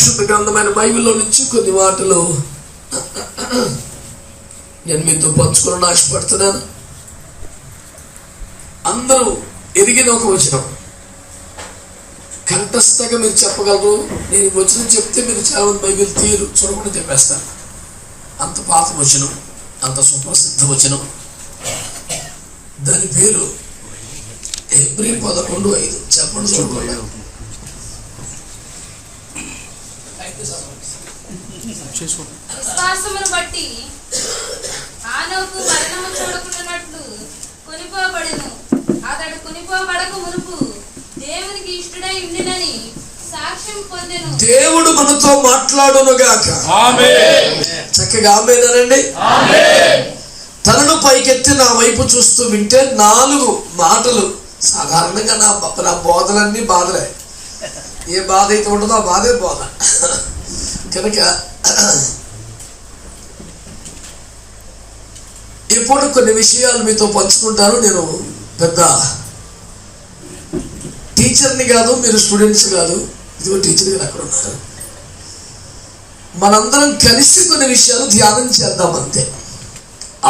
పరిశుద్ధ గ్రంథమైన బైబిల్లో నుంచి కొన్ని మాటలు నేను మీతో పంచుకోవాలని ఆశపడుతున్నాను. అందరూ ఎరిగిన ఒక వచనం, కంఠస్థగా మీరు చెప్పగలరు. నేను వచనం చెప్తే మీరు చాలా మంది బైబిల్ తీరు చూడకుండా చెప్పేస్తాను. అంత పాత వచనం, అంత సుప్రసిద్ధ వచనం. దాని పేరు హెబ్రీ 11:5. చెప్పండి చూడకుండా. విశ్వాసమును బట్టి హానోకు మరణము చూడకుండానట్లు కొనిపోబడెను. అతడు కొనిపోబడక మునుపు దేవునికి ఇష్టడై ఉండినని సాక్ష్యం పొందెను. దేవుడు మనతో మాట్లాడును గాక. ఆమేన్. చక్కగా ఆమేనండి. ఆమేన్. తనను పైకెత్తి నా వైపు చూస్తూ వింటే 4 మాటలు. సాధారణంగా నా బోధలన్నీ బాధలే. ఏ బాధ అయితే ఉంటుందో ఆ బాధే బోధ కనుక ఇప్పుడు కొన్ని విషయాలు మీతో పంచుకుంటాను. నేను పెద్ద టీచర్ని కాదు, మీరు స్టూడెంట్స్ కాదు. ఇదిగో టీచర్ గారు అక్కడ ఉన్నారు. మనందరం కలిసి కొన్ని విషయాలు ధ్యానం చేద్దాం అంతే.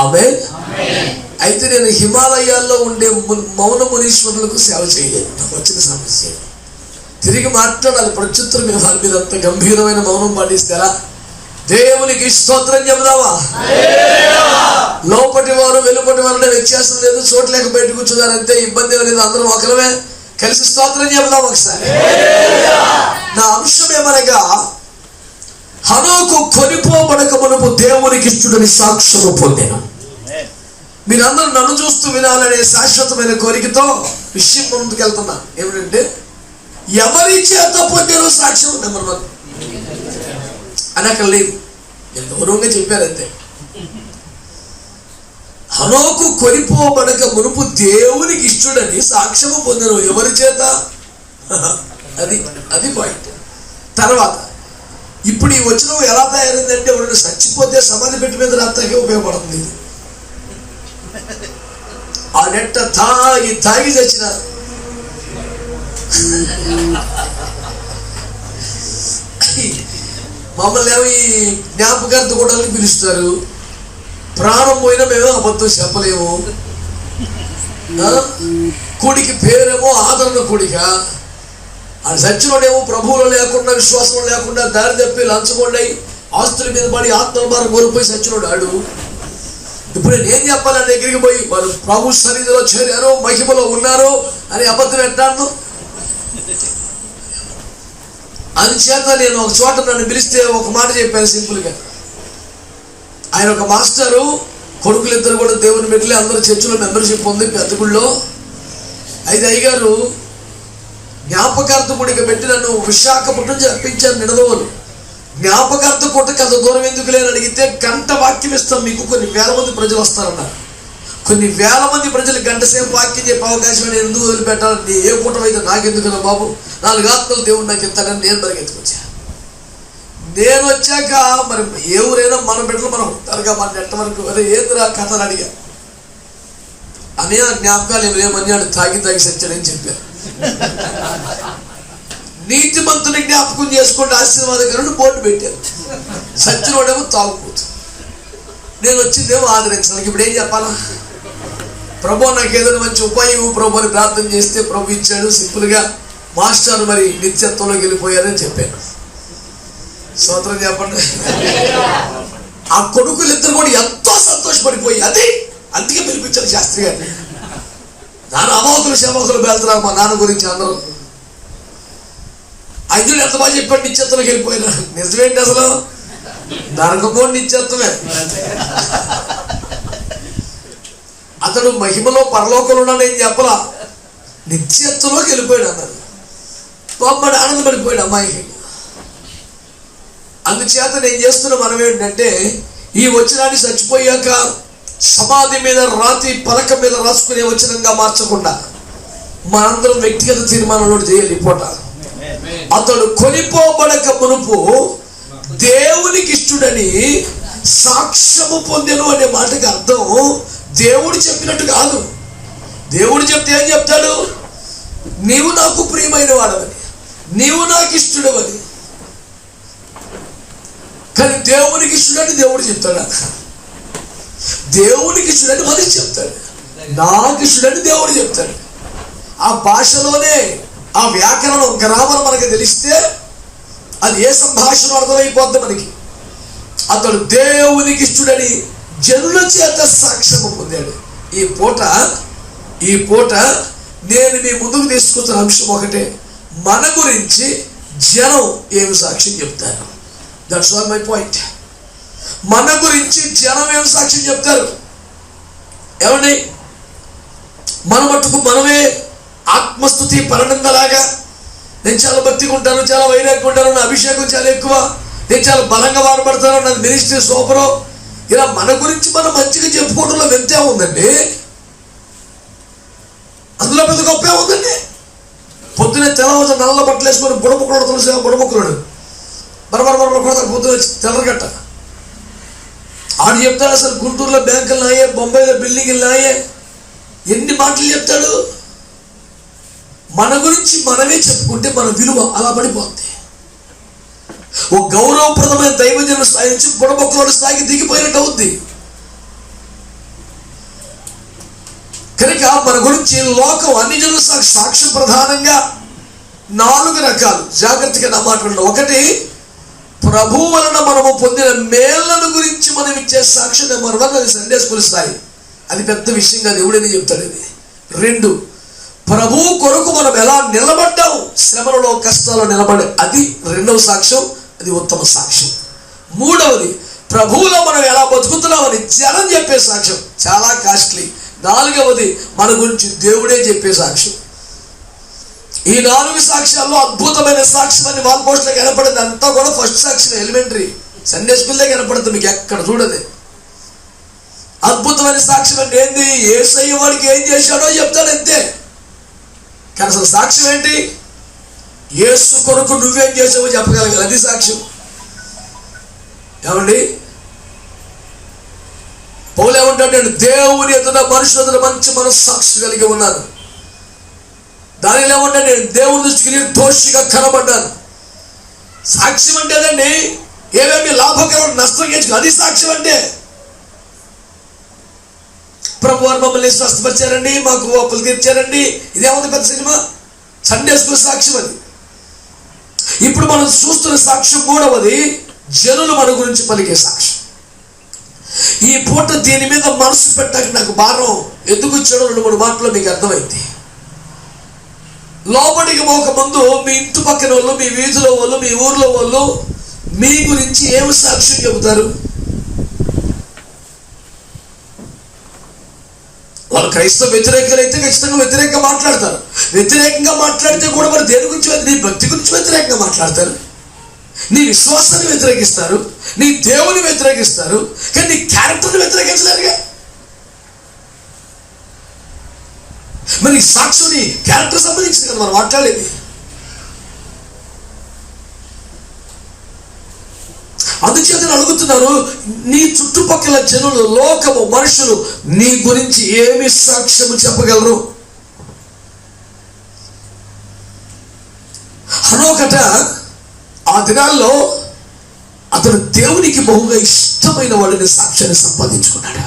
ఆమేన్. అయితే నేను హిమాలయాల్లో ఉండే మౌన మునీశ్వరులకు సేవ చేయలేదు. నాకు వచ్చిన సమస్య తిరిగి మాట్లాడాలి, ప్రత్యుత్తరం ఇవ్వాలి. మీరు అంత గంభీరమైన మౌనం పాటిస్తారా? దేవునికి స్తోత్రం చెబుదామా? లోపటి వారు వెలుపటి వారు వ్యత్యాసం లేదు. చోట్లేక బయట కూర్చున్నారంటే ఇబ్బంది లేదు. అందరం ఒకరమే. కలిసి స్తోత్రం చెబుదాం ఒకసారి. నా అంశం ఏమనగా, హనోకు కొనిపోబడక మునుపు దేవునికి ఇష్టడని సాక్ష్యము పొందెను. మీరందరూ నన్ను చూస్తూ వినాలనే శాశ్వతమైన కోరికతో విషయం ముందుకు వెళ్తున్నా. ఏమిటంటే, ఎవరి చేత పొందెను సాక్ష్యం నెంబర్ 1 అని అక్కడ లేదు. నేను గౌరవంగా చెప్పారంతే. హనోకు కొనిపోబడక మునుపు దేవునికి ఇష్టడని సాక్ష్యము పొందెను. ఎవరి చేత? అది పాయింట్. తర్వాత ఇప్పుడు ఈ వచనం ఎలా తయారైందంటే, ఎవరైనా చచ్చిపోతే సమాధి పెట్టి మీద రాత్రికి ఉపయోగపడుతుంది. ఆ నెట్ట తాగి చచ్చినారు. మమ్మల్ని ఏమో ఈ జ్ఞాపకార్థ కూడా పిలుస్తారు. ప్రాణం పోయినా మేము అబద్ధం చెప్పలేము. కూడికి పేరేమో ఆదరణ కూడిక. ఆ చచ్చినోడేమో ప్రభువులో లేకుండా, విశ్వాసంలో లేకుండా దారి తప్పి లంచగొండై ఆస్తుల మీద పడి ఆత్మల భారం కోల్పోయి చచ్చినోడు ఆడు. ఇప్పుడు నేను చెప్పాలి, దగ్గరికి పోయి వాళ్ళు ప్రభు సన్నిధిలో చేరారు, మహిమలో ఉన్నారు అని అబద్ధం ఎట్టాను. అందుచేత నేను ఒక చోట నన్ను పిలిస్తే ఒక మాట చెప్పాను సింపుల్గా. ఆయన ఒక మాస్టరు, కొడుకులిద్దరు కూడా దేవుని బిడ్డలే, అందరూ చర్చిలో మెంబర్షిప్ ఉంది పెద్దగుళ్ళో. అయితే అయ్యగారు జ్ఞాపకార్థ కూడిక పెట్టి నన్ను విశాఖపట్నం రప్పించారు. నిడదవోలు జ్ఞాపకార్థ కూటకి అంత దూరం ఎందుకు లేని అడిగితే, గంట వాక్యం ఇస్తాం మీకు, కొన్ని వేల మంది ప్రజలు వస్తారన్నారు. కొన్ని వేల మంది ప్రజలు గంట సేపు వాక్యం చెప్పే అవకాశం నేను ఎందుకు వదిలిపెట్టాలని, ఏ పూటం అయితే నాకెందుకున్నా బాబు, 4 ఆత్మలు దేవుడు నాకు ఇస్తానని నేను పరిగెత్తుకొచ్చా. నేను వచ్చాక మరి ఏ ఊరైనా మన బిడ్డలు మనం ఉంటారుగా, మన నెట్ట వరకు అదే ఏందిరా కథ అని అడిగా. అనే జ్ఞాపకాలు ఏమన్నాడు, తాగి సచ్చాడని చెప్పారు. నీతిమంతుని జ్ఞాపకం చేసుకోండి ఆశీర్వాదకరుడు బోర్డు పెట్టారు. సచ్చినోడేమో తాగుపోతు. నేను వచ్చిందేమో ఆదరించడానికి. ఇప్పుడు ఏం చెప్పాలా? ప్రభు నాకు ఏదైనా మంచి ఉపాయం ప్రభు అని ప్రార్థన చేస్తే ప్రభు ఇచ్చాడు. సింపుల్గా మాస్టర్ మరి నిత్యత్వంలోకి వెళ్ళిపోయారని చెప్పాను. స్తోత్రం చెప్పండి. ఆ కొడుకులిద్దరు కూడా ఎంతో సంతోషపడిపోయి అందుకే పిలిపించారు శాస్త్రి గారిని. నాన్న అమావకులు శమకులు వెళ్తున్నారు మా నాన్న గురించి అందరూ. ఐదుడు ఎంత బాగా చెప్పాడు, నిత్యత్వంలోకి వెళ్ళిపోయినా. నిజమేంటి అసలు? నరకపోండి నిత్యత్వమే. అతడు మహిమలో పరలోకంలో ఉన్నాడు ఏం చెప్పలా, నిత్యత్వంలోకి వెళ్ళిపోయాడు అన్నాడు. బొమ్మడు ఆనందపడిపోయాడు అమ్మాయికి. అందుచేత నేను చేస్తున్న మనం ఏంటంటే, ఈ వచనాన్ని చచ్చిపోయాక సమాధి మీద రాతి పలక మీద రాసుకునే వచనంగా మార్చకుండా మనందరం వ్యక్తిగత తీర్మానంలో చేయాలి. పూట అతడు కొనిపోబడక మునుపు దేవునికి ఇష్టడని సాక్ష్యము పొందెను అనే మాటకి అర్థం దేవుడు చెప్పినట్టు కాదు. దేవుడు చెప్తే ఏం చెప్తాడు? నీవు నాకు ప్రియమైన వాడవని, నీవు నాకు ఇష్టడవని. దేవునికి ఇష్టడని దేవుడు చెప్తాడు, దేవునికి ఇష్టడని మనిషి చెప్తాడు, నాకు ఇష్టడని దేవుడు చెప్తాడు. ఆ భాషలోనే ఆ వ్యాకరణం గ్రామర్ మనకి తెలిస్తే అది ఏ సంభాషణ అర్థమైపోద్ది మనకి. అతడు దేవునికి ఇష్టడని జనుల చేత సాక్ష్యము పొందాడు. ఈ పూట నేను మీ ముందుకు తీసుకొచ్చిన అంశం ఒకటే, మన గురించి జనం ఏమి సాక్ష్యం చెప్తారు. That's all my point. మన గురించి జనం ఏమి సాక్ష్యం చెప్తారు? ఏమండి, మన మట్టుకు మనమే ఆత్మస్తుతి పరనందలాగా నేను చాలా భక్తిగా ఉంటాను, చాలా వైరాగ్యం ఉంటాను, నా అభిషేకం చాలా ఎక్కువ, నేను చాలా బలంగా వాడబడతాను, నా మినిస్ట్రీ సూపరు, ఇలా మన గురించి మనం మంచిగా చెప్పుకోవడంలో వింతే ఉందండి. అందులో పెద్ద గొప్పే ఉందండి. పొద్దునే తెల్లవచ్చ నల్ల బట్టలు వేసుకొని బుడముక్కలు తులసి బుడముక్కలు బరబర పొద్దున తెల్లగట్ట ఆడు చెప్తాడు. అసలు గుంటూరులో బ్యాంకులు నాయే, బొంబాయిలో బిల్డింగ్లు నాయే, ఎన్ని మాటలు చెప్తాడు. మన గురించి మనమే చెప్పుకుంటే మన విలువ అలా పడిపోద్ది. ఓ గౌరవప్రదమైన దైవజన స్థాయి నుంచి బుడబొక్కల స్థాయికి దిగిపోయినట్టు అవుద్ది. కనుక మన గురించి లోకం అన్ని జనుల సాక్ష్యం ప్రధానంగా 4 రకాలు. జాగ్రత్తగా నా మాట్లాడండి. 1, ప్రభు వలన మనము పొందిన మేళ్లను గురించి మనం ఇచ్చే సాక్ష్యం. నెంబర్ 1, అది సండే స్కూల్ స్థాయి, అది పెద్ద విషయం కాదు, ఎవడని చెప్తాడు ఇది. 2, ప్రభు కొరకు మనం ఎలా నిలబడ్డాం, శ్రమలలో కష్టాల్లో నిలబడే, అది 2వ సాక్ష్యం, అది ఉత్తమ సాక్ష్యం. 3వది, ప్రభువులో మనం ఎలా బతుకుతున్నామని జనం చెప్పే సాక్ష్యం, చాలా కాస్ట్లీ. 4వది, మన గురించి దేవుడే చెప్పే సాక్ష్యం. ఈ 4 సాక్ష్యాల్లో అద్భుతమైన సాక్ష్యం అని వాల్ పోస్ట్లో కనపడింది. అంతా కూడా ఫస్ట్ సాక్ష్యం, ఎలిమెంటరీ సండే స్కూల్లో కనపడుతుంది, మీకు ఎక్కడ చూడదు. అద్భుతమైన సాక్ష్యం అంటే ఏంది? యేసయ్య వాడికి ఏం చేశాడో చెప్తాడు అంతే. కానీ అసలు సాక్ష్యం ఏంటి? యేసు కొరకు నువ్వేం చేసావో చెప్పగలగాలి, అది సాక్ష్యం. ఏమండి, పౌలు ఏమంటాడు? నేను దేవుని ఎదుట మనుషుల ఎదుట మంచి మనస్సాక్షి కలిగి ఉన్నాను. దానిలో ఏమంటే నేను దేవుని దృష్టికి నిర్దోషిగా కనబడ్డాను. సాక్ష్యం అంటే అదండి, ఏమేమి లాభకరమైన నష్టం చేసి, అది సాక్ష్యం అంటే. ప్రభు వారు మమ్మల్ని స్వస్థపరిచారండి, మాకు అప్పులు తీర్చారండి, ఇదేముంది పెద్ద సినిమా? సండే స్కూల్ సాక్ష్యం అది. ఇప్పుడు మనం చూస్తున్న సాక్ష్యం 3వది, జనులు మన గురించి పలికే సాక్ష్యం. ఈ పూట దీని మీద మనసు పెట్టక నాకు భారం ఎందుకు ఇచ్చాడో 2-3 మాటలు మీకు అర్థమైంది. లోపలికి పోక ముందు మీ ఇంటి పక్కన వాళ్ళు, మీ వీధిలో వాళ్ళు, మీ ఊర్లో వాళ్ళు మీ గురించి ఏమి సాక్ష్యం చెబుతారు? వాళ్ళు క్రైస్తవ వ్యతిరేకులు అయితే ఖచ్చితంగా వ్యతిరేకంగా మాట్లాడతారు. వ్యతిరేకంగా మాట్లాడితే కూడా మరి దేని గురించి? నీ భక్తి గురించి వ్యతిరేకంగా మాట్లాడతారు, నీ విశ్వాసాన్ని వ్యతిరేకిస్తారు, నీ దేవుని వ్యతిరేకిస్తారు, కానీ నీ క్యారెక్టర్ని వ్యతిరేకించలేరుగా. మరి సాక్ష్యం నీ క్యారెక్టర్ సంబంధించింది కదా మనం మాట్లాడేది. అందుచేత అడుగుతున్నారు, నీ చుట్టుపక్కల జనులు, లోకము, మనుషులు నీ గురించి ఏమి సాక్ష్యము చెప్పగలరు? హనోకట ఆ దినాల్లో అతడు దేవునికి బహుగా ఇష్టమైన వాడిని సాక్ష్యాన్ని సంపాదించుకున్నాడు.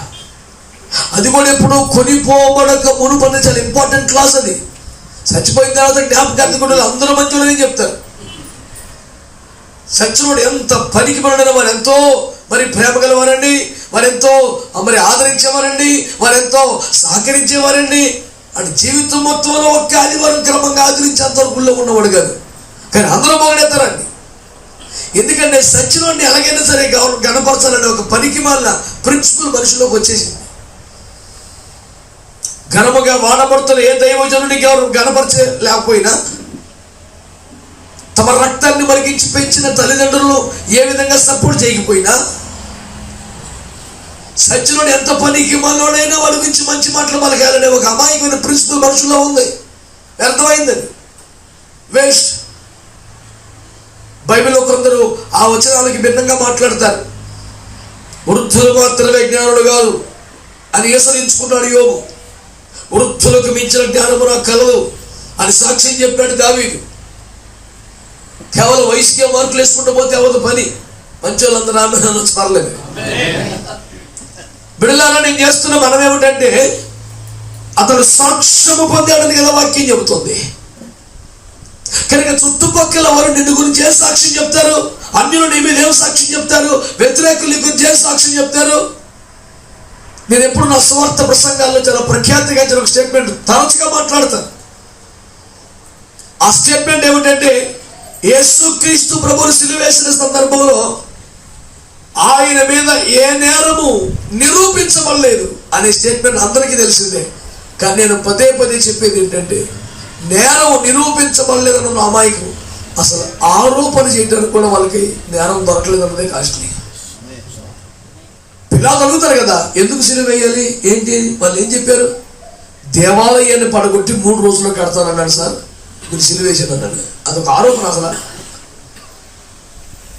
అది కూడా ఎప్పుడు కొనిపోబడక మునుపన్న చాలా ఇంపార్టెంట్ క్లాస్ అది. చచ్చిపోయిన తర్వాత జ్ఞాపకార్థకుడు అందరూ మంచివాళ్ళని చెప్తారు. సచ్చినోడు ఎంత పనికి పడిన వారు ఎంతో మరి ప్రేమ గలవారండి, వారెంతో మరి ఆదరించేవారండి, వారెంతో సహకరించేవారండి. అంటే జీవితం మొత్తంలో ఒక్క ఆదివారం క్రమంగా ఆదరించి అంతవరకుల్లో ఉన్నవాడు కాదు. కానీ అందరూ బాగుడేస్తారండి. ఎందుకంటే సచ్చినోడిని ఎలాగైనా సరే గణపరచాలని ఒక పనికి మాలిన ప్రిన్సిపల్ మనుషుల్లోకి వచ్చేసింది. ఘనముగా వాడబడుతున్న ఏ దైవజనుడికి ఎవరు గణపరిచే లేకపోయినా, తమ రక్తాన్ని మరిగించి పెంచిన తల్లిదండ్రులు ఏ విధంగా సపోర్ట్ చేయకపోయినా, సచ్చినోడు ఎంత పనికి మనోడైనా వాడి గురించి మంచి మాటలు పలకాలనే ఒక అమాయకమైన ప్రిన్సిపల్ మనుషుల్లో ఉంది. వ్యర్థమైందని, వేస్ట్. బైబిల్లో కొందరు ఆ వచనాలకి భిన్నంగా మాట్లాడతారు. వృద్ధులు మాత్రమే జ్ఞానుడు కాదు అని హెచ్చరించుకున్నాడు యోబు. వృద్ధులకు మించిన జ్ఞానము నాకు కలదు అని సాక్ష్యం చెప్పాడు దావీదు. కేవలం వయసుకే మార్కులు వేసుకుంటూ పోతే అవదు పని. మంచి వాళ్ళందరూ ఆమె పర్లేదు. బిడ్డలారా, నేను చేస్తున్న మనం ఏమిటంటే అతడు సాక్ష్యము పొందాడని కదా వాక్యం చెబుతుంది. కనుక చుట్టుపక్కల వారు నిన్ను గురించి ఏ సాక్ష్యం చెప్తారు? అన్యులు నీ మీద ఏం సాక్ష్యం చెప్తారు? వ్యతిరేకుల గురించి ఏం సాక్ష్యం చెప్తారు? నేను ఎప్పుడు నా స్వార్థ ప్రసంగాల్లో చాలా ప్రఖ్యాతిగా ఒక స్టేట్మెంట్ తరచుగా మాట్లాడతాను. ఆ స్టేట్మెంట్ ఏమిటంటే, యేసుక్రీస్తు ప్రభువును సిలువ వేసిన సందర్భంలో ఆయన మీద ఏ నేరము నిరూపించబడలేదు అనే స్టేట్మెంట్ అందరికీ తెలిసిందే. కానీ నేను పదే పదే చెప్పేది ఏంటంటే, నేరం నిరూపించబడలేదన్న అమాయకం అసలు ఆరోపణ చేయడానికి కూడా వాళ్ళకి నేరం దొరకలేదు అన్నదే కాస్ట్లీ. పిల్లలు అడుగుతారు కదా, ఎందుకు సిలువ వేయాలి ఏంటి? వాళ్ళు ఏం చెప్పారు? దేవాలయాన్ని పడగొట్టి 3 రోజుల్లో కడతానన్నాడు సార్, మీరు సిలువ వేసాను అన్నాడు. అదొక ఆరోపణ. అసలు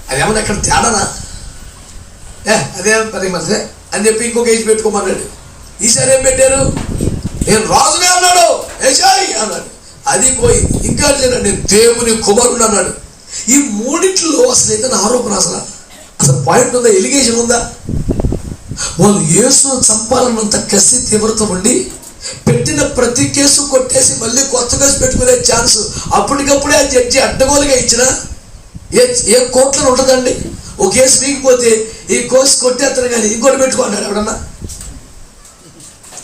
అదేమన్నా ఎక్కడ తేడానా? అదే పది మంది అని చెప్పి ఇంకొక ఏజ్ పెట్టుకోమన్నాడు. ఈసారి ఏం పెట్టారు? నేను రాజునే అన్నాడు, ఏసాయి అన్నాడు. అది పోయి ఇంకా నేను దేవుని కుమారుడు అన్నాడు. ఈ మూడిట్లో అసలు ఏదైనా ఆరోపణ, అసలు పాయింట్ ఉందా? ఎలిగేషన్ ఉందా? వాళ్ళు యేసును చంపాలన్నంత కసి తీవ్రత ఉండి పెట్టిన ప్రతి కేసు కొట్టేసి మళ్ళీ కొత్త కేసు పెట్టుకునే ఛాన్స్ అప్పటికప్పుడే ఆ జడ్జి అడ్డగోలుగా ఇచ్చిన ఏ కోర్టులో ఉంటుందండి? ఒక కేసు వీగిపోతే ఈ కేసు కొట్టేస్తాను కానీ ఇంకోటి పెట్టుకున్నాడు ఎవడన్నా?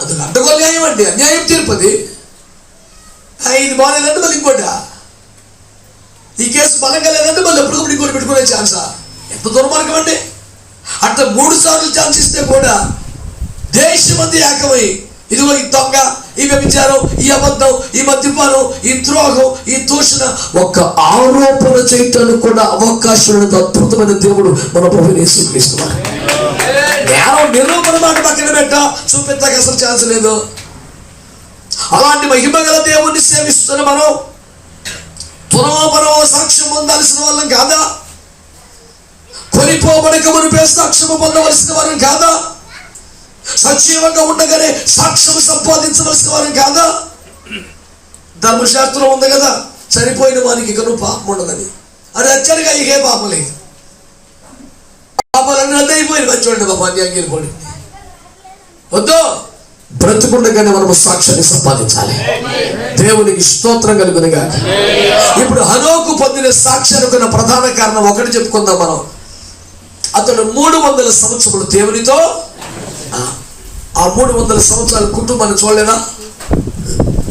అది అడ్డగోలు న్యాయం అండి, అన్యాయం తీర్పది. ఇది బాగాలేదంటే మళ్ళీ ఇంకోట, ఈ కేసు బలంగా లేదంటే మళ్ళీ ఎప్పటికప్పుడు ఇంకోటి పెట్టుకునే ఛాన్సా? ఎంత దుర్మార్గం అండి! అట్లా 3 సార్లు ఛాన్స్ ఇస్తే కూడా దేశమంది ఏకమై ఇదిగో ఈ దొంగ, ఈ వ్యభిచారం, ఈ అబద్ధం, ఈ మద్యపానం, ఈ ద్రోహం, ఈ దూషణ ఒక్క ఆరోపణ చేయటానికి కూడా అవకాశం ఉన్నది అద్భుతమైన దేవుడు మన ప్రభువు యేసుక్రీస్తు. నేరం నిరూపణ మాట పక్కన పెట్ట చూపించక అసలు ఛాన్స్ లేదు. అలాంటి మహిమ గల దేవుణ్ణి సేవిస్తున్న మనం తునమో సాక్ష్యం పొందాల్సిన వాళ్ళం కాదా? కొనిపోబడక మునిపే సాక్ష్యము పొందవలసిన వారం కాదా? సజీవంగా ఉండగానే సాక్ష్యం సంపాదించవలసిన వారం కాదా? ధర్మశాస్త్రం ఉంది కదా, చనిపోయిన వారికి ఇక నువ్వు పాపం ఉండదని. అది అచ్చడిగా ఇకే పాపం లేదు. పాపాలన్నీ అదే అయిపోయింది. మంచి పాప అన్యాయం వెళ్ళిపోయింది. వద్దు, బ్రతుకుండగానే మనము సాక్ష్యాన్ని సంపాదించాలి. దేవునికి స్తోత్రం కలుగునుగా. ఇప్పుడు హనోకు పొందిన సాక్ష్యానికి ప్రధాన కారణం ఒకటి చెప్పుకుందాం మనం. అతడు 300 సంవత్సరములు దేవునితో, ఆ 300 సంవత్సరాల కుటుంబాన్ని చూడలేదా?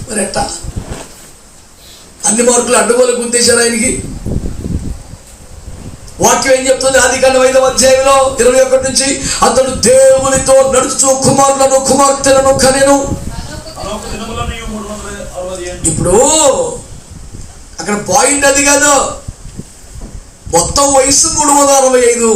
మరి ఎట్టా అన్ని మార్కులు అడ్డగోలు గుర్తించారు ఆయనకి. వాక్యం ఏం చెప్తుంది? ఆదికాండం 5వ అధ్యాయంలో 21 నుంచి, అతడు దేవునితో నడుచు కుమారులను కుమార్తెలను కనెను. ఇప్పుడు అక్కడ పాయింట్ అది కాదు, మొత్తం వయసు 365.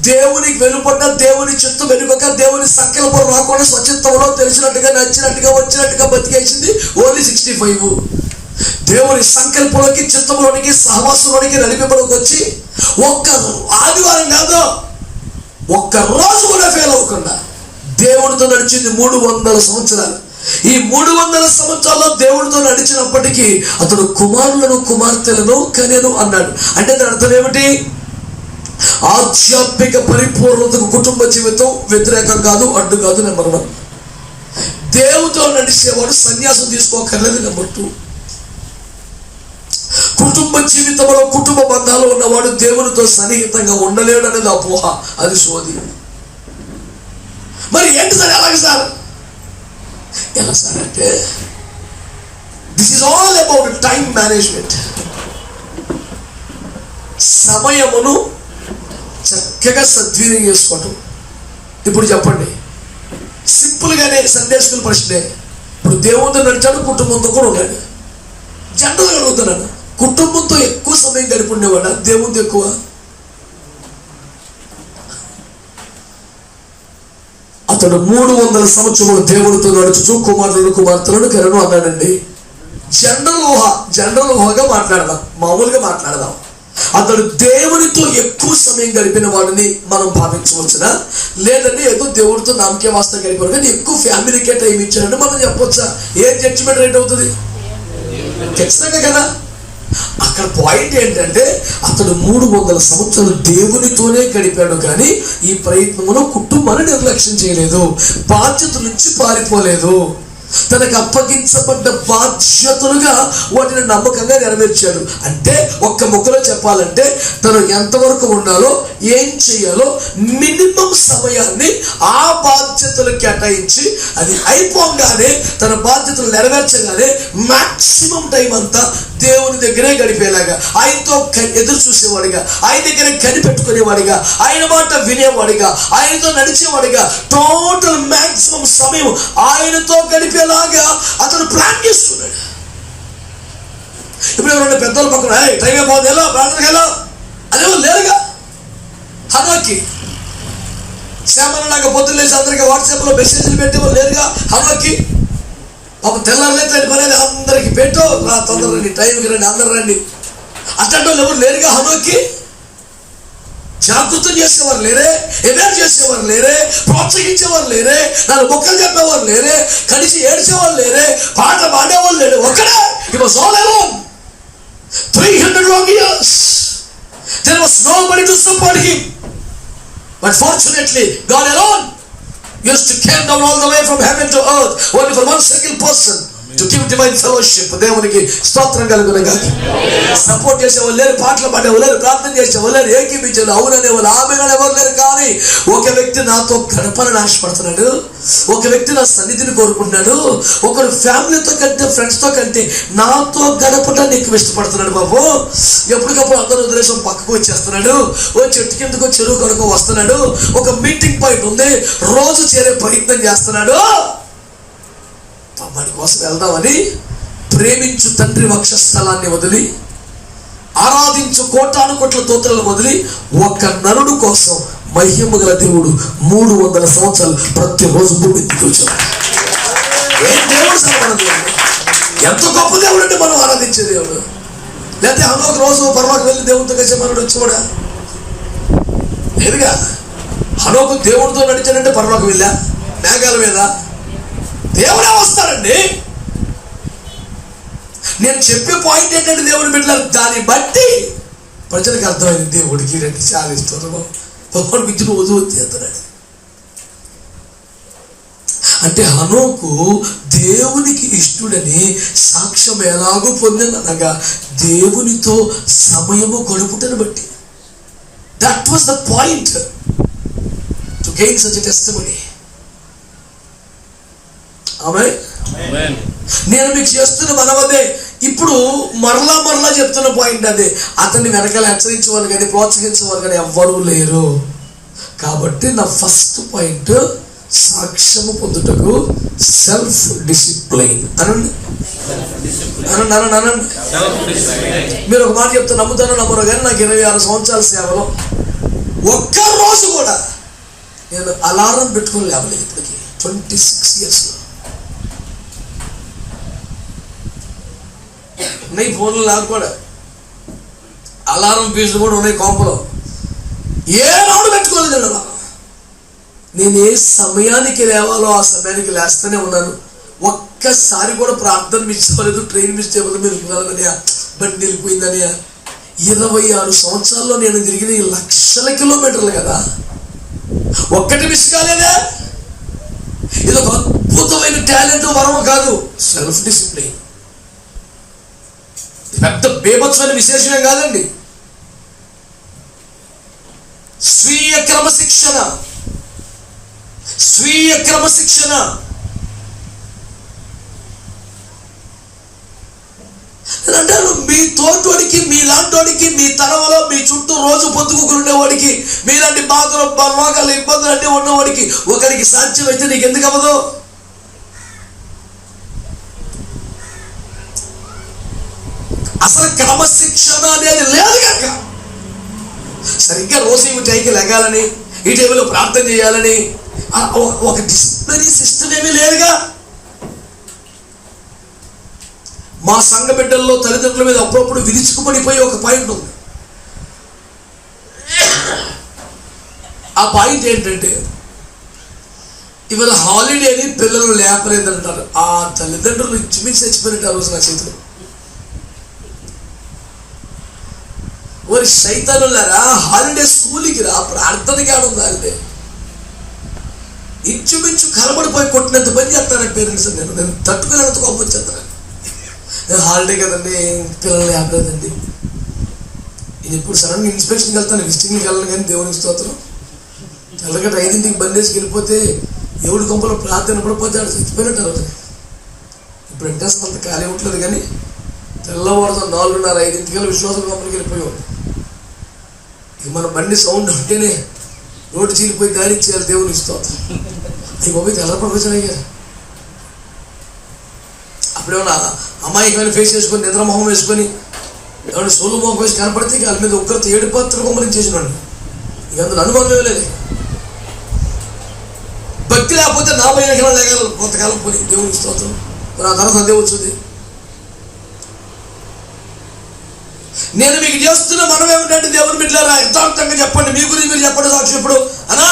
దేవునికి వెలుపడ్డ, దేవుని చిత్తం వెనుక, దేవుని సంకల్పం రాకుండా స్వచ్ఛత్వంలో తెలిసినట్టుగా నచ్చినట్టుగా వచ్చినట్టుగా బతికేసింది ఓన్లీ 65. దేవుని సంకల్పంలోకి, చిత్తంలోనికి, సహవాసంలోనికి నడిపింపడానికి వచ్చి ఒక్క ఆదివారం కాదు, ఒక్క రోజు కూడా ఫెయిల్ అవ్వకుండా దేవుడితో నడిచింది 300 సంవత్సరాలు. ఈ 300 సంవత్సరాల్లో దేవుడితో నడిచినప్పటికీ అతడు కుమారులను కుమార్తెలను కనెను అన్నాడు. అంటే దాని అర్థం ఏమిటి? ఆధ్యాత్మిక పరిపూర్ణతకు కుటుంబ జీవితం వ్యతిరేకం కాదు, అడ్డు కాదు. నెంబర్ 1. దేవుడితో నడిచేవాడు సన్యాసం తీసుకోకర్లేదు. నెంబర్ 2. కుటుంబ జీవితంలో కుటుంబ బంధాలు ఉన్నవాడు దేవునితో సన్నిహితంగా ఉండలేడు అనేది అపోహ, అది సోది. మరి ఏంటి సార్, ఎలాగ సార్? ఎలా సార్ అంటే, this is all about time management. సమయమును చక్కగా సద్వినియోగం చేసుకోవటం. ఇప్పుడు చెప్పండి, సింపుల్గానే సండే స్కూల్ ప్రశ్నే. ఇప్పుడు దేవునితో నడిచాడు, కుటుంబంతో కూడా ఉన్నాడు. జనరల్గా అడుగుతున్నాను, కుటుంబంతో ఎక్కువ సమయం గడిపి ఉండేవాడా, దేవునితో ఎక్కువ? అతడు 300 సంవత్సరములు దేవునితో నడుచుచు కుమారులను కుమార్తెలను కనెను అన్నాడండి. జనరల్ ఊహగా మాట్లాడదాం, మామూలుగా మాట్లాడదాం. అతడు దేవునితో ఎక్కువ సమయం గడిపిన వాడిని మనం భావించవచ్చునా? లేదంటే ఏదో దేవుడితో నామకే వాస్త గడిపాడు కానీ ఎక్కువ ఫ్యామిలీకే టైం ఇచ్చాడని మనం చెప్పొచ్చా? ఏ జడ్జిమెంట్ రైట్ అవుతుంది? ఖచ్చితంగా కదా. అక్కడ పాయింట్ ఏంటంటే అతడు 300 సంవత్సరాలు దేవునితోనే గడిపాడు, కానీ ఈ ప్రయత్నంలో కుటుంబాన్ని నిర్లక్ష్యం చేయలేదు, బాధ్యత నుంచి పారిపోలేదు. తనకు అప్పగించబడ్డ బాధ్యతలుగా వాటిని నమ్మకంగా నెరవేర్చాడు. అంటే ఒక్క ముక్కలో చెప్పాలంటే తను ఎంతవరకు ఉండాలో, ఏం చేయాలో మినిమం సమయాన్ని ఆ బాధ్యతలు కేటాయించి అది అయిపోగానే తన బాధ్యతలు నెరవేర్చగానే మాక్సిమం టైం అంతా దేవుని దగ్గరే గడిపేలాగా, ఆయనతో ఎదురు చూసేవాడిగా, ఆయన దగ్గర కనిపెట్టుకునేవాడిగా, ఆయన మాట వినేవాడిగా, ఆయనతో నడిచేవాడిగా, టోటల్ మాక్సిమం సమయం ఆయనతో గడిపేలాగా అతను ప్లాన్ చేస్తున్నాడు. ఇప్పుడు ఎవరైనా పెద్దల పక్కన టైం అయిపోతుంది ఎలా ప్రార్థనకి ఎలా అనేవాళ్ళు లేరుగా. హనోకి శ్యామలాగా పొద్దున్న లేచి అందరికీ వాట్సాప్లో మెసేజ్లు పెట్టేవాళ్ళు లేరుగా. హనోకి పాప తెల్లారులైతే పనేది అందరికి పెట్టు, రా తొందర రండి, టైంకి రండి, అందరు రండి అట్లాంటి వాళ్ళు ఎవరు లేరుగా. హనోకి జాగృతం చేసేవారు లేరే, ఎవేర్ చేసేవారు లేరే, ప్రోత్సహించేవారు లేరే, నన్ను మొక్కలు చెప్పేవారు లేరే, కలిసి ఏడ్చేవాళ్ళు లేరే, పాట పాడేవాళ్ళు లేరు. ఒక్కడే he was all alone 300 long years. There was nobody to support him, but fortunately God alone used to came down all the way from heaven to earth only for one single person to give divine fellowship. దేవునికి స్తోత్రం కలుగునుగాక. Support చేసేవాళ్ళు లేరు, పాటలు పాడేవాళ్ళు లేరు, ప్రార్థన చేసేవాళ్ళు లేరు, ఏకీపించారు అవుననేవాళ్ళు ఆమెను ఎవరు లేరు. కానీ ఒక వ్యక్తి నాతో గడపాలని ఆశపడుతున్నాడు, ఒక వ్యక్తి నా సన్నిధిని కోరుకుంటున్నాడు, ఒకరు ఫ్యామిలీతో కంటే ఫ్రెండ్స్తో కంటే నాతో గడపడానికి ఎక్కువ ఇష్టపడుతున్నాడు. బాబు ఎప్పటికప్పుడు అందరూ ఉద్దేశం పక్కకు వచ్చేస్తున్నాడు, ఓ చెట్టు కిందకో చెరువు కడుకో వస్తున్నాడు, ఒక మీటింగ్ పాయింట్ ఉంది, రోజు చేరే ప్రయత్నం చేస్తున్నాడు. వాడి కోసం వెళ్దామని ప్రేమించు తండ్రి వక్షస్థలాన్ని వదిలి, ఆరాధించు కోటాను కోట్ల తోత్రలను వదిలి ఒక్క నరుడు కోసం మహిమ గల దేవుడు 300 సంవత్సరాలు ప్రతిరోజు భూమి దిగి వచ్చాడు. ఏం దేవుడు సార్ మన దేవుడు, ఎంత గొప్ప దేవుడు అంటే మనం ఆరాధించే దేవుడు. లేకపోతే హనోకు రోజు పరలోకి వెళ్ళి దేవుడితో కలిసి మనడు వచ్చేవాడా? లేదుగా. హనోకు దేవుడితో నడిచాడంటే పరలోకి వెళ్ళా మేఘాల మీద దేవుడే వస్తాడండి. నేను చెప్పే పాయింట్ ఏంటంటే దేవుని బిడ్డలు దాన్ని బట్టి ప్రజలకు అర్థమైంది దేవుడికి రండి చాలా ఇష్టం భగవాన్ విద్యను వధువు చేస్తున్నాడు. అంటే హనోకు దేవునికి ఇష్టడని సాక్ష్యం ఎలాగో పొందిందనగా దేవునితో సమయము గడుపుటను బట్టి. That was the point to gain such a testimony. నేను మీకు చేస్తున్న మనవదే. ఇప్పుడు మరలా చెప్తున్న పాయింట్ అదే. అతన్ని వెనకాల హెచ్చరించేవాళ్ళు కానీ ప్రోత్సహించేవాళ్ళు కానీ ఎవ్వరూ లేరు. కాబట్టి నా ఫస్ట్ పాయింట్ సాక్ష్యము పొందుటకు సెల్ఫ్ డిసిప్లైన్ అనండి. మీరు ఒక మాట చెప్తే నమ్ముతానో నమ్మరు కానీ నాకు 26 సంవత్సరాల సేవలో ఒక్కరోజు కూడా నేను అలారం పెట్టుకుని లేవలేదు. ఇప్పటికి 26 yearsలో ఉన్నాయి ఫోన్లు, నాకు కూడా అలారం ఫీజులు కూడా ఉన్నాయి కోంపలో. ఏనాడు పెట్టుకోలేదు అలారం. నేను ఏ సమయానికి లేవాలో ఆ సమయానికి లేస్తూనే ఉన్నాను. ఒక్కసారి కూడా ప్రార్థన మిస్ అవ్వలేదు, ట్రైన్ మిస్ చేయలేదు, మీరు వెళ్ళదనియా బండి వెళ్ళిపోయిందనియా. 26 సంవత్సరాల్లో నేను తిరిగిన 1,00,000 కిలోమీటర్లు కదా, ఒక్కటి మిస్ కాలేదే. ఇది ఒక అద్భుతమైన టాలెంట్, వరం కాదు, సెల్ఫ్ డిసిప్లైన్. పెద్ద బేభత్సమైన విశేషమే కాదండి. స్వీయ క్రమశిక్షణ అంటారు. మీ తోటోడికి, మీలాంటోడికి, మీ తరంలో మీ చుట్టూ రోజు పొద్దుకుని ఉండేవాడికి, మీలాంటి బాధలు రోగాలు ఇబ్బందులు అంటే ఉన్నవాడికి ఒకరికి సాధ్యం అయితే నీకు ఎందుకు అవ్వదు? అసలు క్రమశిక్షణ అనేది లేదు కనుక సరిగ్గా రోజు ఈ టైంకి లెగాలని, ఈ టైంలో ప్రార్థన చేయాలని ఒక డిసిప్లినరీ సిస్టమ్ ఏమీ లేదుగా. మా సంఘ బిడ్డల్లో తల్లిదండ్రుల మీద అప్పుడప్పుడు విరుచుకుపడిపోయి ఒక పాయింట్ ఉంది. ఆ పాయింట్ ఏంటంటే ఇవాళ హాలిడేని పిల్లలు లేపలేదంటారు. ఆ తల్లిదండ్రులు ఇంచుమించి చచ్చిపోయినట్టు ఆ రోజు నా చేతిలో. ఓరి సైతానులారా, హాలిడే స్కూల్కి రా, ప్రార్థనకి ఆడుందా అంటే ఇంచుమించు కలబడిపోయి కొట్టినంత పని చేస్తాను పేరెంట్స్. నేను తట్టుకునేంత కోపం వచ్చేస్తాను. నేను హాలిడే కదండి, పిల్లల్ని ఆపలేదండి. నేను ఇప్పుడు సడన్గా ఇన్స్పెక్షన్కి వెళ్తాను, విజిటింగ్కి వెళ్ళను. కానీ దేవునికి స్తోత్రం, తెల్లగట్ట 5ంటికి బండేసుకు వెళ్ళిపోతే ఎవడి కొంపలో ప్రార్థన పడిపోతే ఆడు చచ్చిపోయినట్టు అవుతుంది. ఇప్పుడు అంటే అసలు అంత ఖాళీ ఉండలేదు. కానీ తెల్లవారుతో 4:30, 5ంటికల్లా విశ్వాసం కొంపలికి వెళ్ళిపోయాడు. ఇక మన బండి సౌండ్ ఉంటేనే రోడ్డు చీలిపోయి దారి ఇచ్చేయాలి. దేవునికి స్తోత్రం. అవి బాబు తెల్ల ప్రొఫెషన్ అయ్యారు. అప్పుడేమన్నా అమాయకమైన ఫేస్ వేసుకొని, నిద్రమొహం వేసుకొని, ఏమన్నా సోలు మొహం వేసి కనపడితే వాళ్ళ మీద ఒక్కరితో 7 పత్రులు కొమ్మలించి చేసినాడు. ఇక అందులో అనుభవం లేదు. భక్తి లేకపోతే 40 ఎకరాలు లేగలరు కొంతకాలం పోయి. దేవునికి స్తోత్రం. మరి ఆ తర్వాత అదే వచ్చింది. నేను మీకు చేస్తున్న మనం ఏమిటంటే, దేవుని బిడ్డలారా యథార్థంగా చెప్పండి, మీ గురించి మీరు చెప్పండి సాక్ష్యం. ఇప్పుడు అనా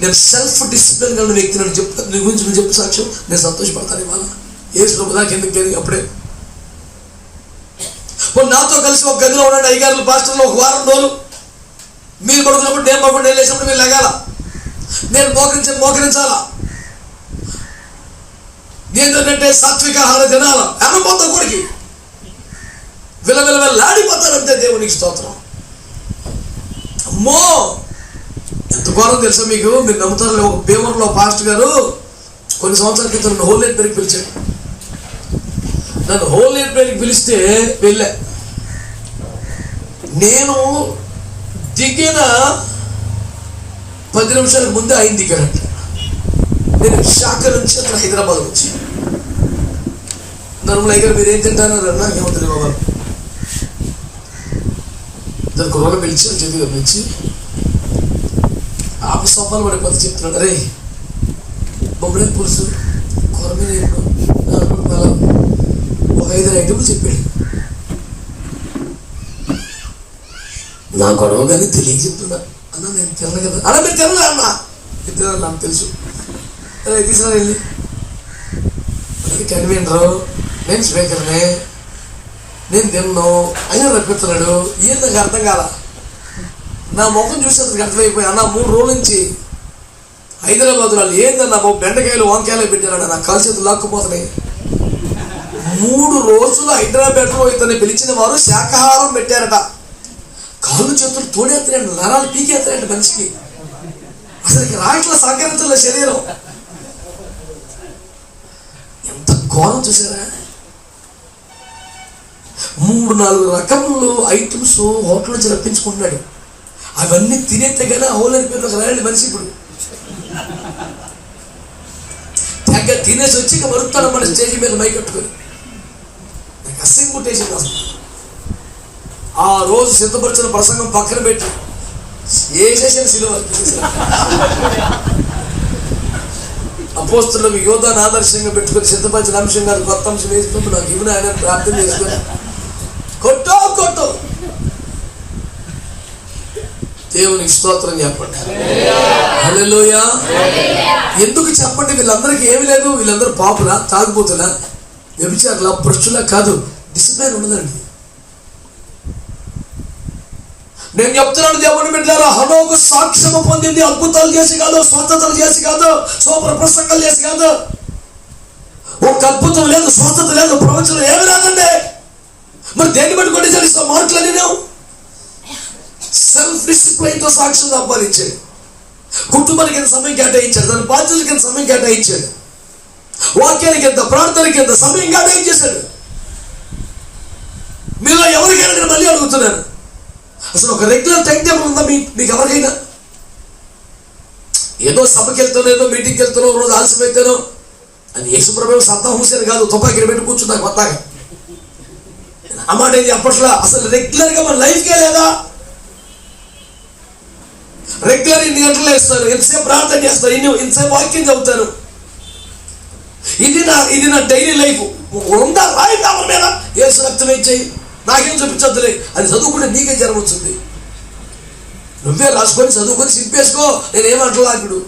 నేను సెల్ఫ్ డిసిప్లిన్ కలిగిన వ్యక్తిని చెప్తాను. నీ గురించి నువ్వు చెప్పు సాక్ష్యం, నేను సంతోషపడతాను. ఇవాళ ఏసు ప్రభు దాకా ఎందుకు అప్పుడే నాతో కలిసి ఒక గదిలో ఉండండి అయ్యగారులు, పాస్టర్లు. ఒక వారం రోజులు మీరు పడుకున్నప్పుడు నేను పడుకుంటే నేను లేచినప్పుడు మీరు లెగాల, నేను మోకరించాలా. ఏంటంటే సాత్విక ఆహారం తినాలా. అన్నపోతాం కొడుకి విలవిలలాడిపోతారంతే. దేవునికి స్తోత్రం. అమ్మో ఎంత ఘోరం తెలుసా మీకు, మీరు నమ్ముతారు. ఒక భీమవరంలో పాస్టర్ గారు కొన్ని సంవత్సరాల క్రితం నన్ను హోల్ నైట్ ప్రేయర్కి పిలిచాడు. నన్ను హోల్ నైట్ ప్రేయర్కి పిలిస్తే వెళ్ళా. నేను దిగిన 10 నిమిషాలకు ముందే ఆయన దిగాడంట. నేను విశాఖ నుంచి అక్కడ హైదరాబాద్ వచ్చి నర్మల దగ్గర మీరు ఏం తింటారన్నారు. నాకేమవుతుంది బాబా, దానికి రోగ పిలిచి చేతిగా పిలిచి ఆప సోపాలు పడిపోతే చెప్తున్నాడు, అరే బొమ్మలే పులుసు, కొరమీన ఒక 5 ఐటమ్లు చెప్పాడు. నా గొడవ కానీ తెలియజెప్తున్నా. అన్న నేను తినను కదా. అలా మీరు తినలే అన్న, మీరు తినాలి నాకు తెలుసు. అదే తీసుకురా వెళ్ళి కన్వీనరు, నేను స్పీకర్నే, నేను తిన్నాను అయినా రప్పిస్తున్నాడు. ఏం నాకు అర్థం కాల. నా ముఖం చూసి అతనికి అర్థమైపోయి, అన్న 3 రోజుల నుంచి హైదరాబాద్ వాళ్ళు ఏందన్నా బాబు బెండకాయలు వంకాయలు పెట్టారన్న, నా కాలు చేతులు లాక్కుపోతున్నాయి. 3 రోజులు హైదరాబాద్లో ఇతన్ని పిలిచిన వారు శాకాహారం పెట్టారట. కాళ్ళు చేతులు తోడేస్తారండి, నరాలు పీకేస్తారండి మనిషికి. అసలు రాయిట్లా సహకరించాల శరీరం. ఎంత ఘోరం చూసారా. 3-4 రకములు ఐటమ్స్ హోటల్ నుంచి రప్పించుకుంటున్నాడు. అవన్నీ తినేస్తే కానీ హోలని పేరు ఒక రాయండి మనిషి. ఇప్పుడు తెగ తినేసి వచ్చి ఇక మరుతాడు మన స్టేజ్ మీద మైక్ కట్టుకొని. నాకు అసహ్యం పుట్టేసింది అసలు. ఆ రోజు సిద్ధపరిచిన ప్రసంగం పక్కన పెట్టి వేసేసిన సిలువ. అపోస్తులకు యోధాను ఆదర్శంగా పెట్టుకొని సిద్ధపరిచిన అంశం కాదు, కొత్త అంశం వేసినప్పుడు నాకు ఇవ్వను ఆయన ప్రార్థన చేసుకొని కొట్టు దేవునికి స్తోత్రం చెప్పండి. హల్లెలూయా. ఎందుకు చెప్పండి, వీళ్ళందరికీ ఏమి లేదు. వీళ్ళందరూ పాపులా, తాగుబోతులా, వ్యభిచారులా, భ్రష్టులా కాదు. డిసిప్లిన్ ఉండదండి. నేను చెప్తున్నాను దేవుని బిడ్డలారా, హనోకు సాక్ష్యము పొందింది అద్భుతాలు చేసి కాదు, స్వస్థతలు చేసి కాదు, సూపర్ ప్రసంగాలు చేసి కాదు. ఒక అద్భుతం లేదు, స్వస్థత లేదు, ప్రవచనం ఏమి రాదండి. మరి దేన్ని బట్టి కొట్టేసారి మార్కులు నేను సెల్ఫ్ డిసిప్లైన్ తో సాక్ష్యం సంపాదించాడు. కుటుంబానికి ఎంత సమయం కేటాయించాడు, దాని బాధ్యతలకి ఎంత సమయం కేటాయించాడు, వాక్యానికి ఎంత, ప్రార్థనకి ఎంత సమయం కేటాయించేశాడు. మీలో ఎవరికైనా నేను మళ్ళీ అడుగుతున్నాను, అసలు ఒక రెగ్యులర్ టైం టేబుల్ ఉందా మీకు ఎవరికైనా? ఏదో సభకి వెళ్తానో, ఏదో మీటింగ్కి వెళ్తానో, రోజు ఆలస్యం అయితేనో అని యేసుప్రభువు సద్దాం హుసేన్ కాదు తుపాకీని పెట్టి కూర్చున్నా కొత్తగా. ఆ మాట ఏది అప్పట్లో అసలు రెగ్యులర్గా మన లైఫ్కే లేదా? రెగ్యులర్ 2 గంటలు వేస్తారు, ఎంతసేపు ప్రార్థన చేస్తారు, ఇంతసేపు వాక్యం చదువుతారు. ఇది నా డైలీ లైఫ్ ఉందా? రాయి కావాలి మీద ఏసు రక్తం ఇచ్చేయి, నాకేం చూపించద్దులే. అది చదువుకుంటే నీకే జ్వరం వచ్చింది. నువ్వే రాసుకొని చదువుకొని సింపేసుకో. నేనేమంటలా ఇప్పుడు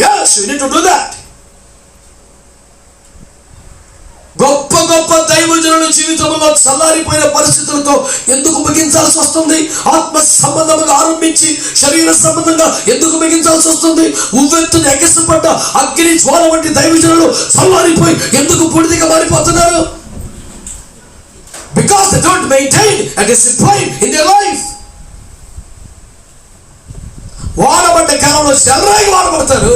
yes you need to do that. గొప్ప గొప్ప దైవజనుల జీవితంలో చల్లారిపోయిన పరిస్థితులతో ఎందుకు ముగించాల్సి వస్తుంది? ఆత్మ సంబంధంగా ఆరంభించి శరీర సంబంధంగా ఎందుకు ముగించాల్సి వస్తుంది? ఉవ్వెత్తున ఎగసిపడ్డ అగ్ని జ్వాల వంటి దైవజనులు చల్లారిపోయి ఎందుకు బూడిదగా మారిపోతున్నారు? Because they don't maintain a discipline in their life. వాడబడ్డ కాలంలో శరీరంగా వాడబడతారు,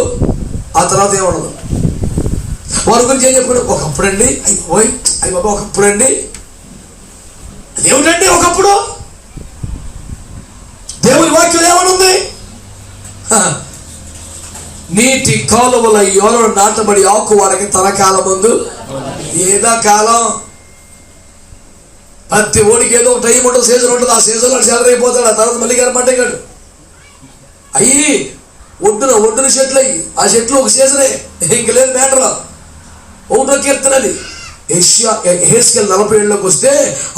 ఆ తర్వాత ఏమడదు. వారి గురించి ఏం చెప్పాడు? ఒకప్పుడండి అయ్యి బాబా, ఒకప్పుడండి అదేమిటండి ఒకప్పుడు? దేవుని వాక్యం ఏమనుంది? నీటి కాలువల యోలను నాటబడి ఆకు వారికి తన కాలం ముందు ఏదో కాలం. ప్రతి ఓడికి ఏదో ఒక టైం ఉంటుంది, సీజన్ ఉంటుంది. ఆ సీజన్లో సెలర్ అయిపోతాడు, ఆ తర్వాత మళ్ళీ గారు పట్టేగాడు. అయ్యి ఒడ్డున చెట్లు అయ్యి, ఆ చెట్లు ఒక సీజనే, ఇంక లేదు మ్యాటర్. ఒకటో కీర్తనది హెస్కేల్ 47లోకి వస్తే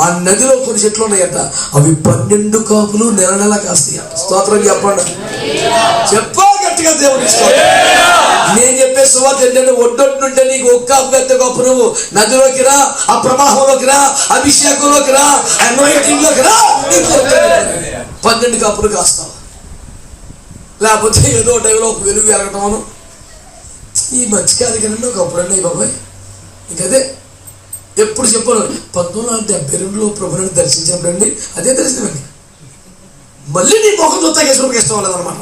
ఆ నదిలో కొన్ని చెట్లు ఉన్నాయట, అవి 12 కాపులు నెల కాస్తాయి. స్తోత్రం చెప్పండి, చెప్పా గట్టిగా దేవుని స్తోత్రం. నేను చెప్పే సువార్త ఏంటంటే, ఒడ్డొడ్డుంటే నీకు ఒక్క అభ్యర్థి గొప్ప. నువ్వు నదిలోకి రా, ఆ ప్రవాహంలోకి రా, అభిషేకంలోకి రా, అనాయింటింగ్లోకి రా, 12 కాపులు కాస్తావు. లేకపోతే ఏదో టైంలో ఒక వెలుగు వెలగటం. ఈ మధ్యకాలం కన్నా ఒకప్పుడండి బాబాయ్, ఇంకదే ఎప్పుడు చెప్పాను. 1972లో ప్రభుని దర్శించినప్పుడు అండి, అదే దర్శనమండి. మళ్ళీ నీ ముఖం చూస్తా కేసుకు ఇష్టం లేదనమాట.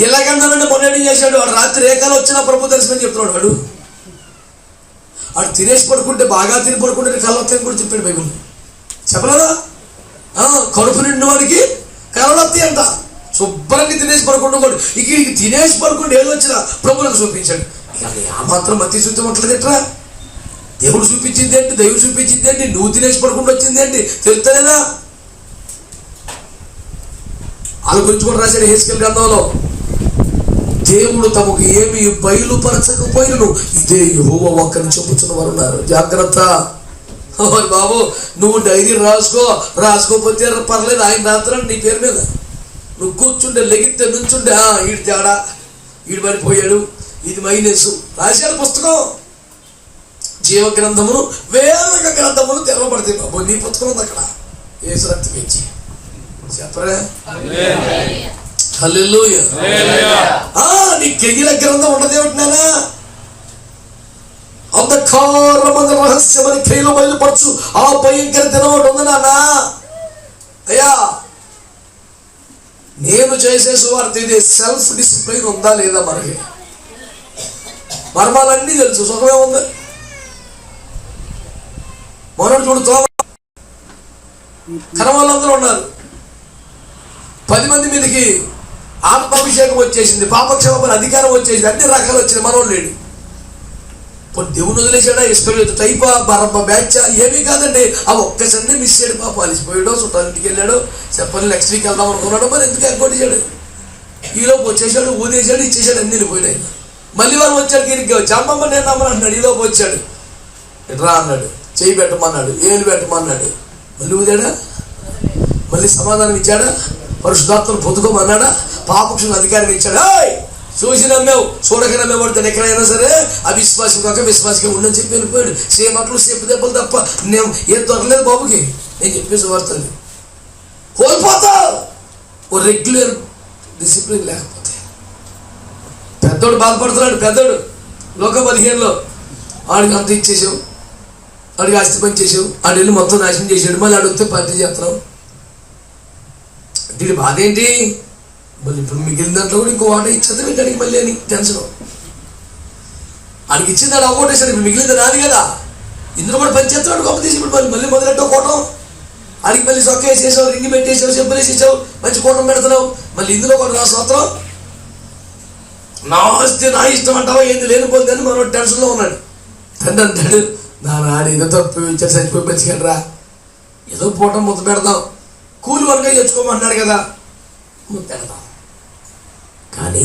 ఎలాగంటానంటే మొన్న ఏం చేశాడు, వాడు రాత్రి ఏకాలు వచ్చిన ప్రభు దర్శనం చెప్తున్నాడు. వాడు తినేసి పడుకుంటే, బాగా తిని పడుకుంటే కళ్ళు వస్తాయని కూడా చెప్పాడు బైబిల్. చెప్పలేదా? కడుపు నిండిన వాడికి కళ్ళు వస్తాయి అంట. శుభ్రంగా తినేసి పడుకుంటాడు. ఇక్కడికి తినేసి పడుకుంటే ఏదో వచ్చినా ప్రభులకు చూపించాడు. ఇక ఆ మాత్రం మతి శుద్ధం అట్లేదు ఎట్రా? దేవుడు చూపించింది ఏంటి, దైవం చూపించింది ఏంటి, నువ్వు తినేసి పడుకుంటూ వచ్చింది ఏంటి తెలుస్తలేదా? వాళ్ళ గురించి కూడా రాశాడు హెస్కేల్ గ్రంథంలో. దేవుడు తమకు ఏమి బయలుపరచకపోయినను ఇదే యెహోవా వాక్కని చెప్పుచున్న వారు ఉన్నారు. జాగ్రత్త బాబు, నువ్వు డైరీ రాసుకోకపోతే పర్లేదు, ఆయన రాత్రాన్ని నీ పేరు మీద. నువ్వు కూర్చుంటే లెగితే నుంచుంటే ఈడు తేడా, ఈడు పడిపోయాడు, ఇది మైనస్. రాశాడు పుస్తకం. జీవ గ్రంథమును వేరొక గ్రంథమును తెరవబడతాయి బాబు. నీ పుస్తకం ఉంది అక్కడ, యేసు రక్తం ఇచ్చి చెప్పరా. హల్లెలూయా. నీ కెయ్యిల గ్రంథం ఉండదు ఏమిటినానా? అంధకారమైన రహస్యమని క్రియలు బయలుపరచు ఆ భయంకర దినం ఒకటి ఉంది నానా. అయ్యా, నేను చేసే సువార్త ఇది. సెల్ఫ్ డిసిప్లిన్ ఉందా లేదా మనకి? మర్మాలన్నీ తెలుసు, సుఖమే ఉంది. మొన్నటి చూడుతో కర్మలందరూ ఉన్నారు. 10 మంది మీదకి ఆత్మాభిషేకం వచ్చేసింది, పాపక్షమాపణ అధికారం వచ్చేసింది, అన్ని రకాలు వచ్చింది. మనోడు లేడు. దేవుని వదిలేసాడా? ఇస్కరియోతు టైపా, బరబ్బ బ్యాచా? ఏమీ కాదండి. ఆ ఒక్కసారి మిస్ చేయడు. పాప అలిసిపోయాడో, చుట్టాలింటికి వెళ్ళాడు, చెప్పని నెక్స్ట్ వీక్ వెళ్దాం అనుకున్నాడు. మరి ఎందుకు ఎగ్గొట్టేశాడు? ఈలోపు వచ్చేసాడు, ఊదేశాడు, ఇచ్చేసాడు, అన్ని వెళ్ళిపోయినాయి. మళ్ళీ వారు వచ్చాడు, గిరికి చంపమ్మ నేను నమ్మని అంటున్నాడు. ఈలోపు వచ్చాడు, రా అన్నాడు, చేయి పెట్టమన్నాడు, ఏలు పెట్టమన్నాడు. మళ్ళీ ఊదాడా? మళ్ళీ సమాధానం ఇచ్చాడా? పరిశుద్ధాత్మను పొందుకోమన్నాడా? పాపక్షుని అధికారం ఇచ్చాడు. చూసి నమ్మావు, చూడక నమ్మేవాడు ఎక్కడైనా సరే అవిశ్వాసం కాక విశ్వాసంగా ఉండని చెప్పి వెళ్ళిపోయాడు. సేమ్ అట్లు సేపు దెబ్బలు తప్ప నేను ఏం దొరకలేదు బాబుకి. నేను చెప్పేసి వార్తలు కోల్పోతావు ఓ రెగ్యులర్ డిసిప్లిన్ లేకపోతే. పెద్దోడు బాధపడుతున్నాడు. పెద్దోడు లోక 15లో ఆడికి అంత ఇచ్చేసావు, ఆడికి ఆస్తి పని చేసావు, ఆడి వెళ్ళి మొత్తం నాశనం చేసాడు. మళ్ళీ అడిగితే పని చేస్తున్నావు. దీని బాధ ఏంటి? మళ్ళీ ఇప్పుడు మిగిలిన దాంట్లో కూడా ఇంకో వాట ఇచ్చేద్దాం ఏంటడికి మళ్ళీ అని టెన్షన్. ఆడికి ఇచ్చింది ఆడు అవ్వటేసాడు. ఇప్పుడు మిగిలింది నాది కదా, ఇందులో కూడా పని చేస్తున్నాడు. గొప్ప తీసి ఇప్పుడు మళ్ళీ మొదలెట్టో కోటం. ఆడికి మళ్ళీ సొక్క వేసేసావు, రింగి పెట్టేసావు, చెప్పులు వేసేసావు, మంచి కోటం పెడుతున్నావు. మళ్ళీ ఇందులో కూడా నా స్తోత్రం, నా ఆస్తి నా ఇష్టం అంటావా? ఏంది లేనిపోయింది అని మనం టెన్షన్లో ఉన్నాడు. తండ్రి అంటాడు, నాడు ఏదో తప్పు ఇచ్చాడు, చచ్చిపోయి మంచిగా ఏదో పూట ముద్ద పెడదాం, కూలి వరకు తెచ్చుకోమంటున్నాడు కదా, ముద్ద పెడదాం. కానీ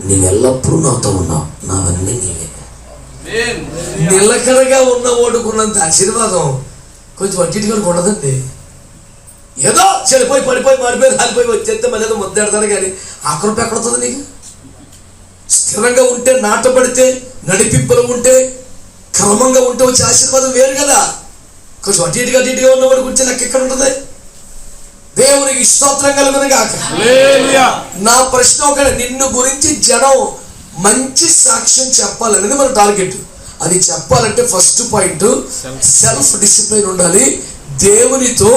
నీవెల్లప్పుడూ నాతో ఉన్నావు, నావన్నీ నీవే. నిలకడగా ఉన్న ఓడుకున్నంత ఆశీర్వాదం కొంచెం అన్నిటి వరకు ఉండదండి. ఏదో చెడిపోయి పడిపోయి మారిపోయి రాలిపోయి వచ్చేస్తే మళ్ళీ ఏదో ముద్దాడతాడు. కానీ ఆకృతి ఎక్కడుతుంది నీకు? స్థిరంగా ఉంటే, నాటపడితే, నడిపింపులు ఉంటే, క్రమంగా ఉంటే వచ్చే ఆశీర్వాదం వేరు కదా. కొంచెం అటు ఇటుగా ఉన్నవాడు గురించి నాకు ఎక్కడ ఉంటుంది? దేవునికి స్తోత్రం కలుగును గాక. నా ప్రశ్న ఒకటి, నిన్ను గురించి జనం మంచి సాక్ష్యం చెప్పాలనేది మన టార్గెట్. అది చెప్పాలంటే ఫస్ట్ పాయింట్ సెల్ఫ్ డిసిప్లిన్ ఉండాలి. దేవునితో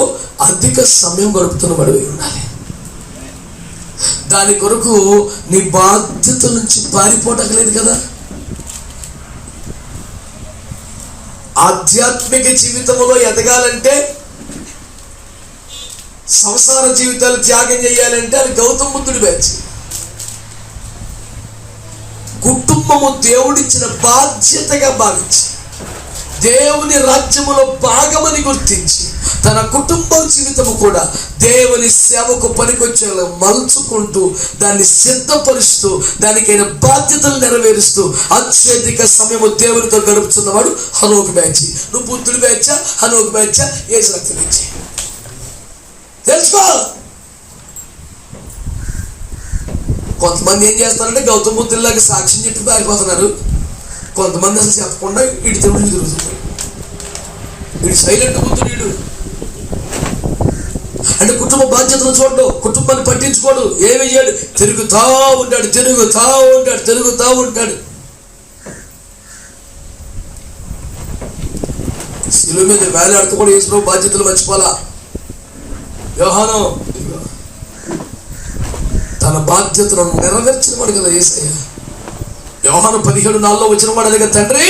అధిక సమయం గడుపుతున్న వాడివి ఉండాలి. దాని కొరకు నీ బాధ్యతల నుంచి పారిపోవటం కదా. ఆధ్యాత్మిక జీవితంలో ఎదగాలంటే, సంసార జీవితాలు త్యాగం చేయాలంటే అది గౌతమ బుద్ధుడి బ్యాచ్. కుటుంబము దేవుడిచ్చిన బాధ్యతగా భావించి, దేవుని రాజ్యములో భాగమని గుర్తించి, తన కుటుంబ జీవితము కూడా దేవుని సేవకు పనికొచ్చేలా మలుచుకుంటూ, దాన్ని సిద్ధపరుస్తూ, దానికైన బాధ్యతలు నెరవేరుస్తూ అత్యధిక సమయము దేవునితో గడుపుతున్నవాడు హనోకు బ్యాచ్. నువ్వు బుద్ధుడి బ్యాచా, హనోకు బ్యాచా, యేసు రక్త బ్యాచ్? తెలుసుకో. కొంతమంది ఏం చేస్తారంటే గౌతమ బుద్ధుల్లాగా సాక్ష్యం చెప్పి పారిపోతున్నారు. కొంతమంది అసలు చెప్పకుండా ఇటు తిరుగుతున్నారు. వీడు సైలెంట్ బుద్ధుడు. వీడు అంటే కుటుంబ బాధ్యతలు చూడడు, కుటుంబాన్ని పట్టించుకోడు, ఏమి చేయడు, తిరుగుతా ఉంటాడు. శిలువ మీద వేలాడుతూ కూడా యేసు బాధ్యతలు మర్చిపోలా. యోహాను తన బాధ్యతలను నెరవేర్చిన వాడు కదా యేసయ్య. యోహాను 17:4 వచ్చిన వాడు అదిగా, తండ్రి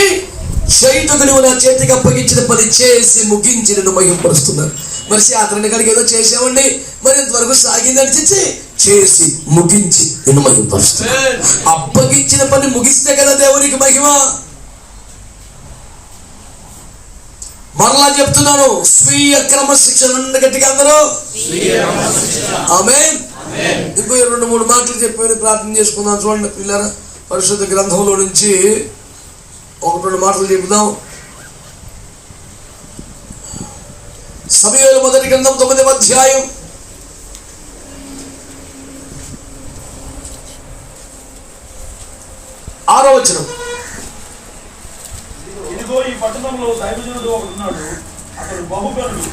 చేయుటకు నువ్వు నా చేతికి అప్పగించిన పని చేసి ముగించి నిన్ను మహింపరుస్తున్నాను. మరి శాస్త్రాన్ని కాడికి ఏదో చేసామండి, మరి ఇంతవరకు సాగింది అనిపించి చేసి ముగించి నిన్ను మహింపరుస్తున్నాను. అప్పగించిన పని ముగిస్తే కదా దేవునికి మహిమ. మరలా చెప్తున్నాను, స్వీయ క్రమశిక్షణ. గట్టిగా అందరూ ఆమేన్. ఇంకో 2-3 మాటలు చెప్పి ప్రార్థన చేసుకుందాం. చూడండి పిల్లరా, పరిశుద్ధ గ్రంథంలో నుంచి 1-2 మాటలు చెబుదాం. సమూయేలు మొదటి గ్రంథం 9వ అధ్యాయం 6వ వచనం. ఇదిగో ఈ పట్టణంలో దైవజనుడు ఒకడున్నాడు, అతడు బహుగనుడు,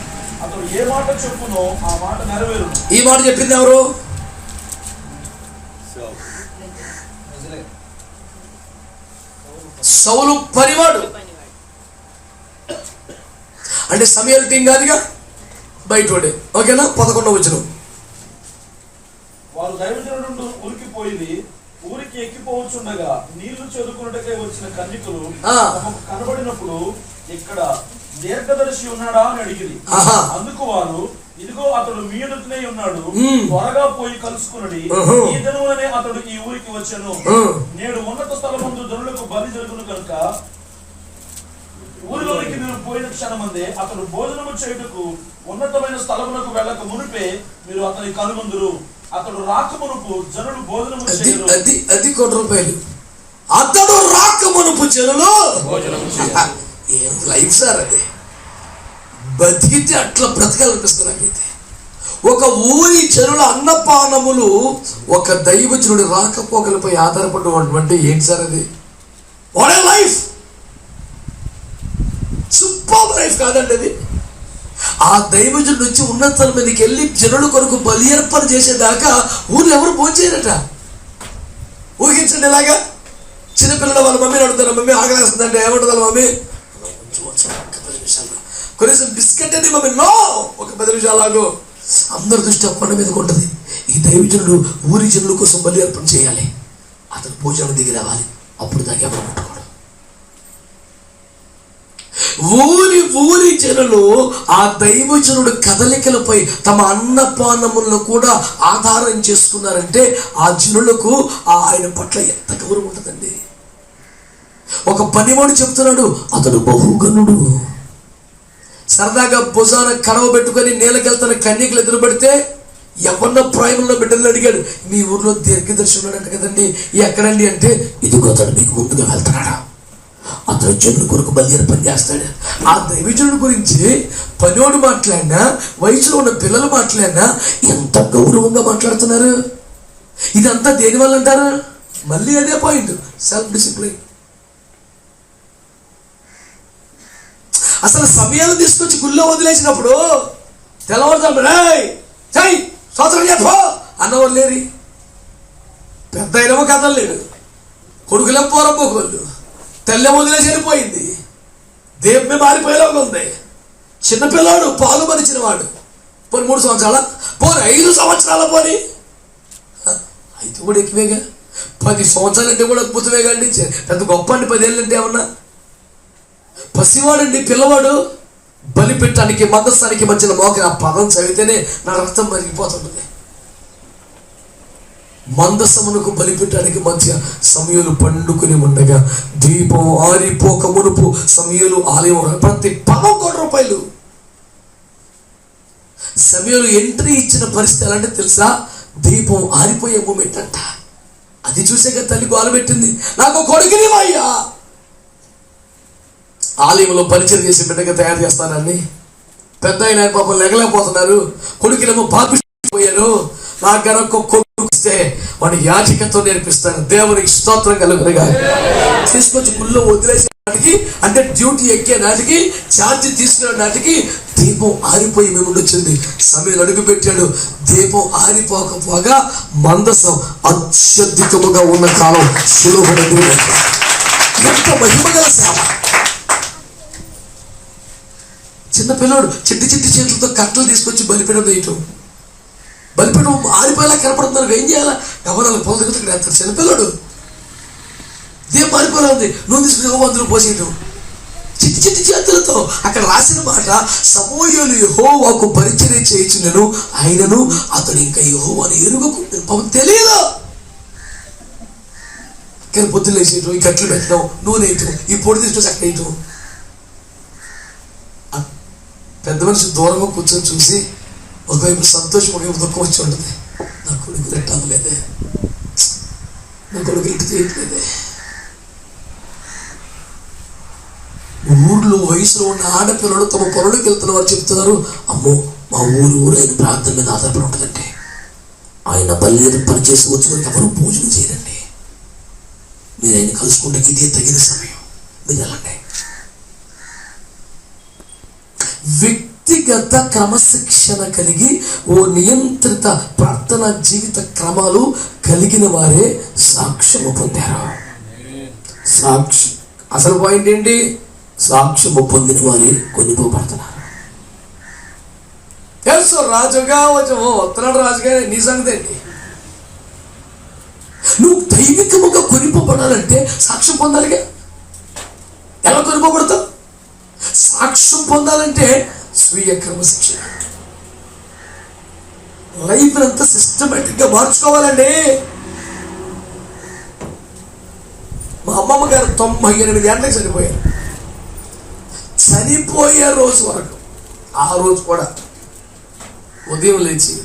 అతడు ఏ మాట చెప్పునో ఆ మాట నెరవేరు. ఈ మాట చెప్పింది ఎవరు? సౌలు పనివాడు. అంటే సమూయేలు టీం కాదుగా, బయటోడే. ఓకేనా? 11వ వచనం. వారు దైవజనుడు ఉరికిపోయింది, ఊరికి ఎక్కిపోవచ్చుండగా నీళ్లు చదువుకున్నట్టుగా వచ్చిన కన్యకులు తమకు కనబడినప్పుడు ఇక్కడ దీర్ఘదర్శి ఉన్నాడా అని అడిగింది. అందుకు వారు, ఇదిగో అతడు మీ ఎదుటనే ఉన్నాడు, త్వరగా పోయి కలుసుకున్నది. ఈ దినములనే అతడు ఈ ఊరికి వచ్చాను. నేడు ఉన్నత స్థలమందు జనులకు బలి జరుగును కనుక ఊరిలోనికి మీరు పోయిన క్షణమందే అతడు భోజనము చేయుటకు ఉన్నతమైన స్థలమునకు వెళ్ళక మునిపే మీరు అతని కనుగొందురు. అతడు రాకమునుపు జనులు భోజనము చేయరు. అది ₹1. అతడు రాకమునుపు జనులు ఏం లైఫ్ సార్ అది. బతికితే అట్లా బ్రతకాలనిపిస్తుంది నాకైతే. ఒక ఊరి జనుల అన్నపానములు ఒక దైవజనుడి రాకపోకలపై ఆధారపడినటువంటి ఏంటి సార్ అది? What a life! Super life కాదండి అది. ఆ దైవజనుడి నుంచి ఉన్నతల మీదకి వెళ్ళి జనుల కొరకు బలి అర్పణ చేసేదాకా ఊర్లో ఎవరు భోంచేయరట. ఊహించండి ఇలాగా. చిన్నపిల్లలు వాళ్ళ మమ్మీని అడుగుతారు, మమ్మీ ఆకలేస్తుందంటే ఏమంటుంది వాళ్ళ మమ్మీ? కనీసం బిస్కెట్ అని మమ్మీ, నో, ఒక 10 నిమిషాలు. అందరి దృష్టి కొండ మీదకి ఉంటుంది. ఈ దైవజనుడు ఊరి జనుల కోసం బలి అర్పణ చేయాలి, అతను భోజనం దిగి రావాలి, అప్పుడు దాకా ఎవరు ముట్టుకోడు. ఊరి జనులు ఆ దైవజనుడు కదలికలపై తమ అన్నపానములను కూడా ఆధారం చేసుకున్నారంటే ఆ జనులకు ఆయన పట్ల ఎంత గౌరవం ఉంటుందండి. ఒక పనివాడు చెప్తున్నాడు, అతడు బహుగనుడు. సరదాగా భుజాన కడవ పెట్టుకొని నీళ్ళకెళ్తాను కన్యకలు ఎదురు పెడితే ఎవరిన ప్రాయంలో బిడ్డలు అడిగాడు, మీ ఊర్లో దీర్ఘదర్శి ఉన్నాడంట కదండి, ఎక్కడండి అంటే, ఇదిగో అతడు మీకు ముందుగా వెళ్తున్నాడు, అతను జనుల కొరకు బలి అర్పణ చేస్తాడు. ఆ దైవజనుడి గురించి పనివాడు మాట్లాడినా, వయసులో ఉన్న పిల్లలు మాట్లాడినా ఎంత గౌరవంగా మాట్లాడుతున్నారు. ఇదంతా దేనివల్ల అంటారు? మళ్ళీ అదే పాయింట్, సెల్ఫ్ డిసిప్లిన్. అసలు సమయాలు తీసుకొచ్చి గుళ్ళో వదిలేసినప్పుడు తెల్లవారుజాము చై స్తోత్రం చెప్పు అన్నవారు లేరు. పెద్ద అయినమో కథలు లేడు, కొడుకులేమో పోరపోకోళ్ళు, తెల్ల వదిలేసి వెళ్ళిపోయింది, దేవమే మారిపోయేలాగా ఉంది. చిన్నపిల్లాడు పాలు మరిచిన వాడు పోనీ 3 సంవత్సరాల పోనీ 5 సంవత్సరాల పోనీ 5 కూడా ఎక్కువేగా. 10 సంవత్సరాలు అంటే కూడా అద్భుతమే కండి, పెద్ద గొప్ప అండి. 10 ఏళ్ళు అంటే ఏమన్నా పసివాడండి, పిల్లవాడు. బలిపెట్టానికి మందస్థానికి మధ్యన మోకరి, ఆ పదం చదివితేనే నా రక్తం మరిగిపోతుంది. మందసమునకు బలిపెట్టడానికి మధ్య సమయలు పండుకుని ఉండగా దీపం ఆరిపోక మునుపు సమయలు ఆలయం ప్రతి పదం ₹1. సమయలు ఎంట్రీ ఇచ్చిన పరిస్థితి ఎలాంటి తెలుసా? దీపం ఆరిపోయే మూమెంట్ అంట. అది చూసాక తల్లి గోల పెట్టింది, నాకు కొడుకుని అయ్యా. ఆలయంలో పరిచయం చేసి బిడ్డగా తయారు చేస్తానని పెద్ద ఆయన పాపం లెగలేకపోతున్నారు, కొడుకునేమో పాపిపోయారు. నాకన్నా కొడుకు ఇస్తే వాడి యాజకత్వం నేర్పిస్తాను, దేవునికి స్తోత్రం కలుగునుగా. తీసుకొచ్చి గుళ్ళో వదిలేసే నాటికి, అంటే డ్యూటీ ఎక్కే నాటికి, ఛార్జీ తీసుకునే నాటికి దీపం ఆరిపోయి మేము వచ్చింది. సమయం అడుగు పెట్టాడు, దీపం ఆరిపోకపోగా మందసం అత్యధికముగా ఉన్న కాలం సులువుపడింది. ఎంత మహిమగల సేవ! చిన్నపిల్లడు చిట్టి చేతులతో కట్టలు తీసుకొచ్చి బలిపీఠం వేయటం, బలిపీఠం ఆరిపోయేలా కనపడుతున్నారు. ఏం చేయాలా? గమనాలు పొల దగ్గర వేస్తాడు చిన్నపిల్లడు. దేం ఆరిపోయేలా ఉంది, నువ్వు తీసుకుని అందులో పోసేయటం చిట్టి చేతులతో. అక్కడ రాసిన మాట, సమూయేలు యెహోవాకు పరిచర్య చేయించునను ఆయనను అతడు ఇంకా యెహోవాను ఎరుగకుండా పాపం తెలియదు. కానీ పొద్దున్న వేసేయటం, ఈ కట్లు పెట్టడం, నూనె వేయటం, ఈ పొడి తీసుకొని అక్కడ వేయటం. పెద్ద మనిషి దూరంగా కూర్చొని చూసి ఒకవైపు సంతోషం, ఒకవైపు దుఃఖం వచ్చి ఉంటుంది. నా కొడుకు తిట్టలేదే, నా కొడుకు ఇటు తీయట్లేదే. ఊర్లో వయసులో ఉన్న ఆడపిల్లలు తమ పొలంలోకి వెళ్తున్న వారు చెప్తున్నారు, అమ్మో మా ఊరు ఆయన ప్రార్థన మీద ఆధారపడి ఉంటుందంటే, ఆయన బల్లి పని చేసి వచ్చుకొని ఎవరు పూజలు చేయరండి, మీరు ఆయన కలుసుకుంటే ఇదే తగిన సమయం, మీరు వెళ్ళండి. వ్యక్తిగత క్రమశిక్షణ కలిగి ఓ నియంత్రిత ప్రార్థనా జీవిత క్రమాలు కలిగిన వారే సాక్ష్యము పొందారు. అసలు పాయింట్ ఏంటి? సాక్ష్యము పొందిన వారే కొనిపోబడుతున్నారు. తెలుసు రాజుగా వస్తున్నాడు, రాజుగా నీ సంగతి ఏంటి? నువ్వు దైవికముగా కొనిపోబడాలంటే సాక్ష్యం పొందాలిగా. ఎలా కొనిపోబడతావు? సాక్ష్యం పొందాలంటే స్వీయ క్రమశిక్షణ, లైఫ్ అంతా సిస్టమేటిక్ గా మార్చుకోవాలండి. మా అమ్మమ్మ గారు 98 ఏళ్ళకి చనిపోయారు. చనిపోయే రోజు వరకు, ఆ రోజు కూడా ఉదయం లేచి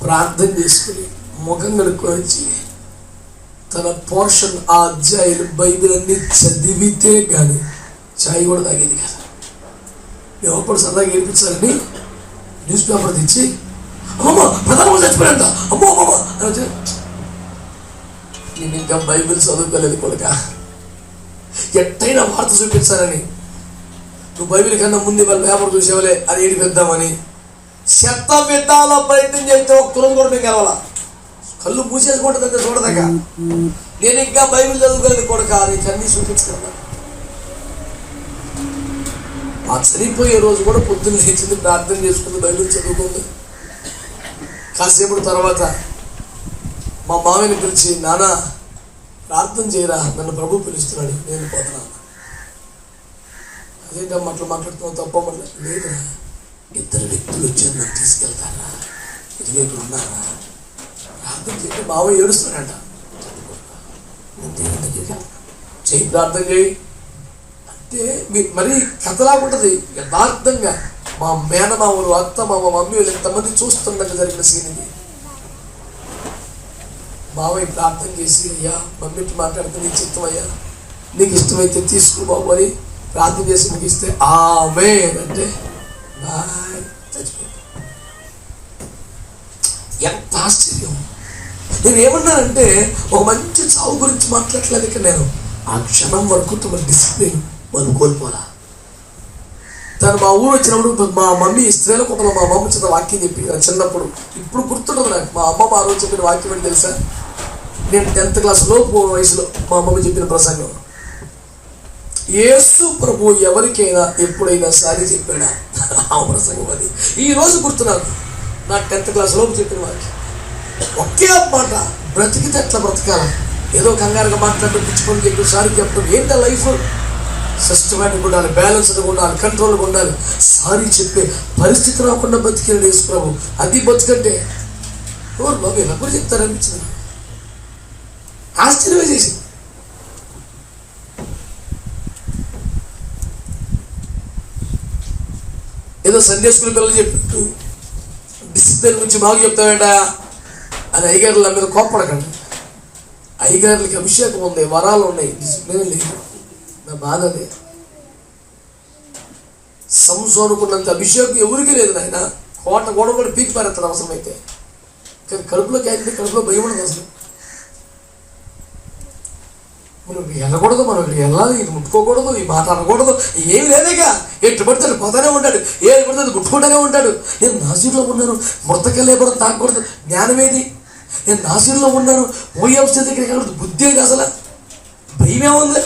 ప్రార్థన చేసుకుని ముఖం కడుక్కొని తన పోర్షన్, ఆ అధ్యాయులు బైబిల్ అన్ని చదివితే కానీ చాయ్ కూడా తాగేది కదా. మేము అప్పుడు సరదాగా ఏడిపించాలని న్యూస్ పేపర్ తెచ్చి, అమ్మమ్మ ప్రధానమంత్రి చచ్చిపోయాడంట, అమ్మో అమ్మమ్మ అని. నేను ఇంకా బైబిల్ చదువుకోలేదు కొడుక, ఎట్టయినా వార్త చూపించాలని. నువ్వు బైబిల్ కన్నా ముందు వాళ్ళ పేపర్ చూసేవాళ్ళే అది ఏడిపిద్దామని శతవిధాల ప్రయత్నం చేస్తే ఒక్కరోజు కూడా మేము గెలవాల. కళ్ళు మూసేసుకుంటుందంటే చూడదాకా. నేను ఇంకా బైబిల్ చదువుకోలేదు కొడుక, నీకు అన్నీ చూపించగలను. ఆ చనిపోయే రోజు కూడా పొద్దున్న లేచింది, ప్రార్థన చేసుకుంది, బైబిల్ చదువుకుంది. కాసేపటి తర్వాత మా మామయ్యని పిలిచి, నాన్న ప్రార్థన చేయరా, నన్ను ప్రభు పిలుస్తున్నాడు, నేను పోతున్నా. అదేంటమ్మా అట్లా మాట్లాడుతున్నావు, తప్ప లేదురా, 2 వ్యక్తులు వచ్చారు, నన్ను తీసుకెళ్తారా, ఇదిగో ఇక్కడ ఉన్నారా, ప్రార్థన చేయండి. మామయ్య ఏడుస్తున్నాడంట, చెయ్యి ప్రార్థన చేయి అంటే మరి కథలాగుంటుంది. యథార్థంగా మా మేనమామలు, అత్త, మా మమ్మీ ఎంతమంది చూస్తుండగా జరిగిన సీన్ ఇది. మావయ్య ప్రార్థన చేసి, అయ్యా మమ్మీకి మాట్లాడితే నీకు చిత్తం అయ్యా, నీకు ఇష్టమైతే తీసుకో బాబు అని ప్రార్థన చేసి ముగిస్తే ఆమె అంటే బాయ్ చచ్చిపోయింది. ఎంత ఆశ్చర్యం! నేనేమన్నానంటే ఒక మంచి చావు గురించి మాట్లాడలేదు ఇక్కడ నేను. ఆ క్షణం వరకు తమ డిసిప్లిన్ మనం కోల్పోలా. తను మా ఊరు వచ్చినప్పుడు మా మమ్మీ స్త్రీల కుటుంబంలో మా అమ్మ చిన్న వాక్యం చెప్పి చిన్నప్పుడు ఇప్పుడు గుర్తుంటుంది నాకు. మా అమ్మ ఆ రోజు చెప్పిన వాక్యం ఏంటి తెలుసా? నేను 10th క్లాస్ లోపు వయసులో మా అమ్మమ్మ చెప్పిన ప్రసంగం, యేసు ప్రభు ఎవరికైనా ఎప్పుడైనా సారి చెప్పాడా? ఆ ప్రసంగం అది ఈ రోజు గుర్తు నాకు. నా 10th క్లాస్ లోపు చెప్పిన వాక్యం ఒకే మాట, బ్రతికితే ఎట్లా బ్రతకాల, ఏదో కంగారుగా మాట్లాడటం, పిచ్చుకొని చెప్పి సారి చెప్పడం ఏంటో లైఫ్. సిస్టమేటిక్గా ఉండాలి, బ్యాలెన్స్డ్గా ఉండాలి, కంట్రోల్గా ఉండాలి. సారీ చెప్పే పరిస్థితి రాకుండా బతికిన యేసు ప్రభు. అది బతుకంటే ఎవరు బాబు ఎలా కూడా చెప్తారనిపించింది, ఆశ్చర్యమే చేసి. ఏదో సండే స్కూల్ పిల్లలు చెప్పినట్టు డిసిప్లిన్ గురించి బాగా చెప్తావేంటా అని అయ్యగారుల మీద కోప్పడకండి. అయ్యగారులకి అభిషేకం ఉంది, వరాలు ఉన్నాయి, డిసిప్లిన్ లేదు. నా బాధ అదే. సంసోనుకున్నంత అభిషేకం ఎవరికి లేదు నాయన. కోట గొడవ కూడా పీకి పారేస్తాడు అవసరమైతే. కానీ కడుపులో క్యారీ, కడుపులో భయం ఉండదు అసలు. మనం వెళ్ళకూడదు, మనం ఇక్కడ వెళ్ళాలి, ఇది ముట్టుకోకూడదు, ఈ మాట అనకూడదు, ఏమి లేదేగా. ఎట్టు పడితే పోతానే ఉంటాడు, ఏది పడితే ముట్టుకుంటూనే ఉంటాడు. నేను నాశీర్లో ఉన్నాను, మృతకెళ్ళే కూడా తాకూడదు, జ్ఞానమేది. నేను నాశీర్లో ఉన్నాను, పోయే స్థితికి ఎక్కకూడదు, బుద్ధి ఏది అసలు, భయమే ఉంది.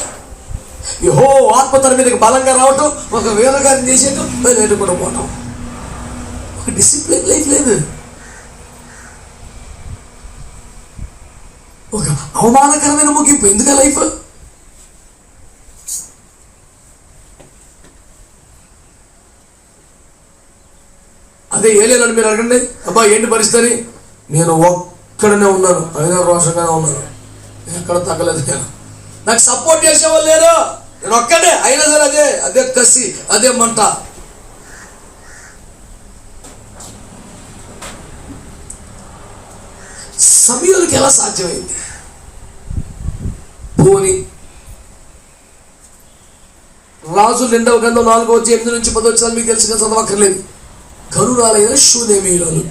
యెహో ఆత్మ తన మీదకి బలంగా రావటం, ఒక వేదగారిని చేసేయటం, లేటు కూడా పోవటం. ఒక డిసిప్లిన్ లైఫ్ లేదు, ఒక అవమానకరమైన ముగింపు. ఎందుక లైఫ్? అదే ఏలేనని మీరు అడగండి, అబ్బా ఏంటి పరిస్థితి? నేను ఒక్కడనే ఉన్నాను, అయినా రోషంగానే ఉన్నాను, ఎక్కడ తగ్గలేదు. నేను నాకు సపోర్ట్ చేసేవాళ్ళు లేరు, నేను ఒక్కడే, అయినా సరే అదే అదే కసి, అదే మంట. సమయానికి ఎలా సాధ్యమైంది? పోని రాజు 2వ గ్రంథం 4:8-10 మీకు తెలుసు కదా, చదవక్కర్లేదు. గనురాలైన షూనేమీయులు.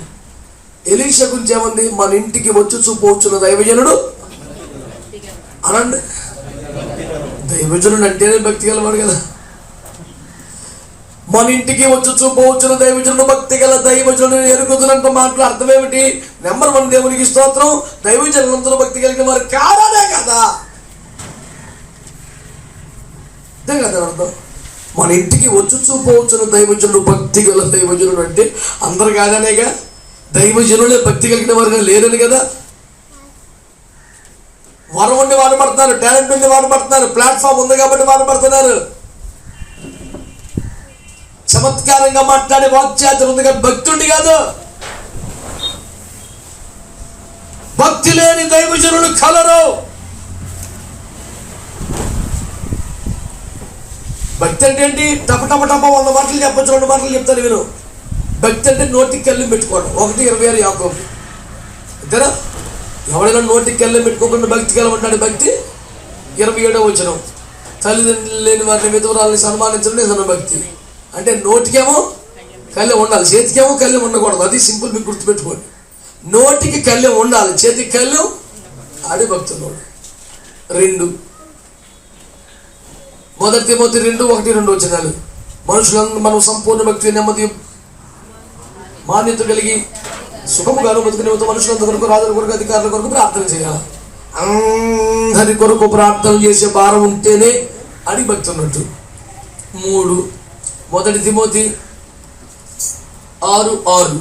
ఎలీషా గురించి ఏమంది? మన ఇంటికి వచ్చుచూ పోచున్న దైవజనుడు అనండి. దైవజనుడు అంటేనే భక్తి గలవాడు కదా. మన ఇంటికి వచ్చుచూ పోచున్న దైవజనుడు, భక్తి గల దైవజనుడు ఎరుగుతున్నంత మాటలు అర్థం ఏమిటి? నెంబర్ 1 దేవునికి స్తోత్రం. దైవజనులందరూ భక్తి కలిగిన వారు కాదనే కదా, అంతే కదా అర్థం. మన ఇంటికి వచ్చుచూ పోచున్న దైవజనుడు, భక్తి గల దైవజనుడు అంటే అందరు కాదనేగా. దైవజనులే భక్తి కలిగిన వారుగా లేరని కదా. వరం ఉండి వాడబడుతున్నారు, టాలెంట్ ఉంది వాడబడుతున్నారు, ప్లాట్ఫామ్ ఉంది కాబట్టి వాడబడుతున్నారు, చమత్కారంగా మాట్లాడే వాక్చాతులు ఉంది కానీ భక్తి ఉండి కాదు. భక్తి లేని దైవజనులు కలరు. భక్తి అంటే ఏంటి? టప 100 మాటలు చెప్పచ్చు, 2 మాటలు చెప్తాను విను. భక్తి అంటే నోటికి కళ్ళెం పెట్టుకోవడం. 1:26 యాకోబు. అంతేనా? ఎవడైనా నోటికి కళ్ళెం పెట్టుకోకుండా భక్తి కలమంటాడు. భక్తి 27వ వచనం. తల్లిదండ్రులు లేని వారిని, విధవరాలని సన్మానించడం నిజమైన భక్తి. అంటే నోటికేమో కళ్ళెం ఉండాలి, చేతికేమో కళ్ళెం ఉండకూడదు. అది సింపుల్, మీకు గుర్తుపెట్టుకోండి. నోటికి కళ్ళెం ఉండాలి, చేతికి కళ్ళెం, ఆడి భక్తున్నాడు. 2 మొదటి తిమోతి 2:1-2 వచనాలు. మనుషులందరూ మనం సంపూర్ణ భక్తి, నెమ్మది, మాన్యత కలిగి సుఖముగాను బతుకునే మనుషులందరి కొరకు, రాజుల కొరకు, అధికారుల కొరకు ప్రార్థన చేయాలి. అందరి కొరకు ప్రార్థన చేసే భారం ఉంటేనే అని భక్తి ఉన్నట్టు. 3 మొదటి తిమోతి 6:6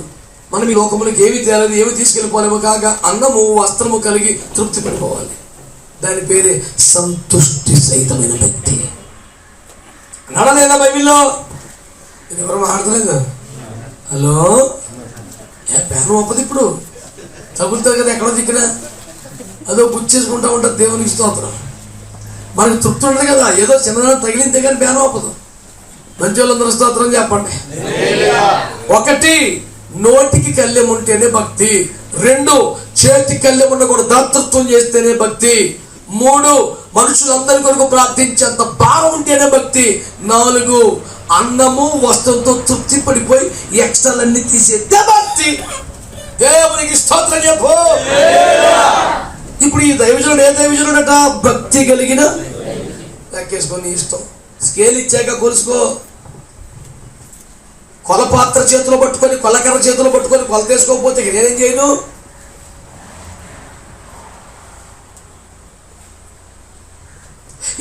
మనం ఈ లోకములకు ఏమి తేలేదు, ఏమి తీసుకెళ్ళిపోలేము కాక అన్నము వస్త్రము కలిగి తృప్తి పడిపోవాలి. దాని పేరే సంతుష్టి సహితమైన భక్తి. నడలేదా బైబిల్లో? నేను ఎవరు మాట్లాడలేదు. హలో, పేరు ఒప్పది. ఇప్పుడు తగులుతుంది కదా ఎక్కడో దిక్కున, అదో గుర్తు చేసుకుంటా ఉంటుంది. దేవునికి స్తోత్రం. మనకి తృప్తి ఉండదు కదా, ఏదో చిన్న తగిలిందే కానీ పేరు ఒప్పదు. మంచి వాళ్ళందరూ స్తోత్రం చెప్పండి. 1 నోటికి కళ్ళెం ఉంటేనే భక్తి. 2 చేతి కళ్ళెం ఉండకూడదు, దాతృత్వం చేస్తేనే భక్తి. 3 మనుషులందరి కొరకు ప్రార్థించేంత భారం ఉంటేనే భక్తి. 4 అన్నము వస్త్రంతో తృప్తి పడిపోయి ఎక్స్ట్రాలన్నీ తీసేదే భక్తి. దేవునికి స్తోత్రం చెప్పు. ఇప్పుడు ఈ దైవజనుడు ఏ దైవజనుడట? భక్తి కలిగిన. లెక్కేసుకొని ఇష్టం, స్కేల్ ఇచ్చాక కొలుసుకో. కొలపాత్ర చేతిలో పట్టుకొని, కొలకర్ర చేతిలో పట్టుకొని కొలత వేసుకోకపోతే ఇక నేనేం చేయను?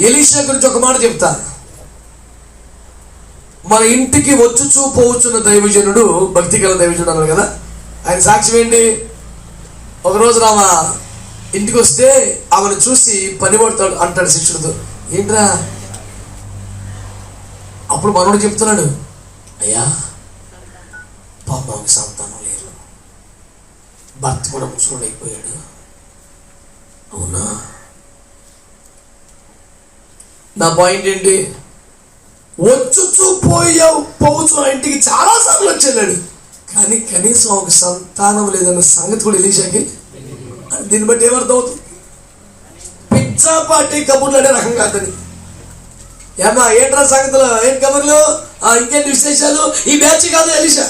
ఎలీషా గురించి ఒక మాట చెప్తా. మన ఇంటికి వచ్చుచూ పోవచ్చున్న దైవజనుడు, భక్తి గల దైవజనుడు అన్నారు కదా. ఆయన సాక్ష్యం ఏంటి? ఒకరోజు రామ ఇంటికి వస్తే ఆమెను చూసి పని పడతాడు అంటాడు శిష్యుడితో. ఏంట్రా? అప్పుడు మనోడు చెప్తున్నాడు, అయ్యా పాపం సంతానం లేదు, భర్త కూడా ముసలుడు అయిపోయాడు. అవునా? నా పాయింట్ ఏంటి? వచ్చుచూ పోవచ్చు ఆ ఇంటికి చాలాసార్లు వచ్చేళ్ళాడు, కానీ కనీసం ఒక సంతానం లేదన్న సంగతి కూడా ఎలీషాకి. దీన్ని బట్టి ఏమర్థం అవుతుంది? పిచ్చాపాటి కబుర్లు అనే రకం కాదని. ఏమా ఏంట్రా సంగతులు, ఏం కబుర్లు, ఇంకేంటి విశేషాలు? ఈ బ్యాచ్ కాదు ఎలీషా.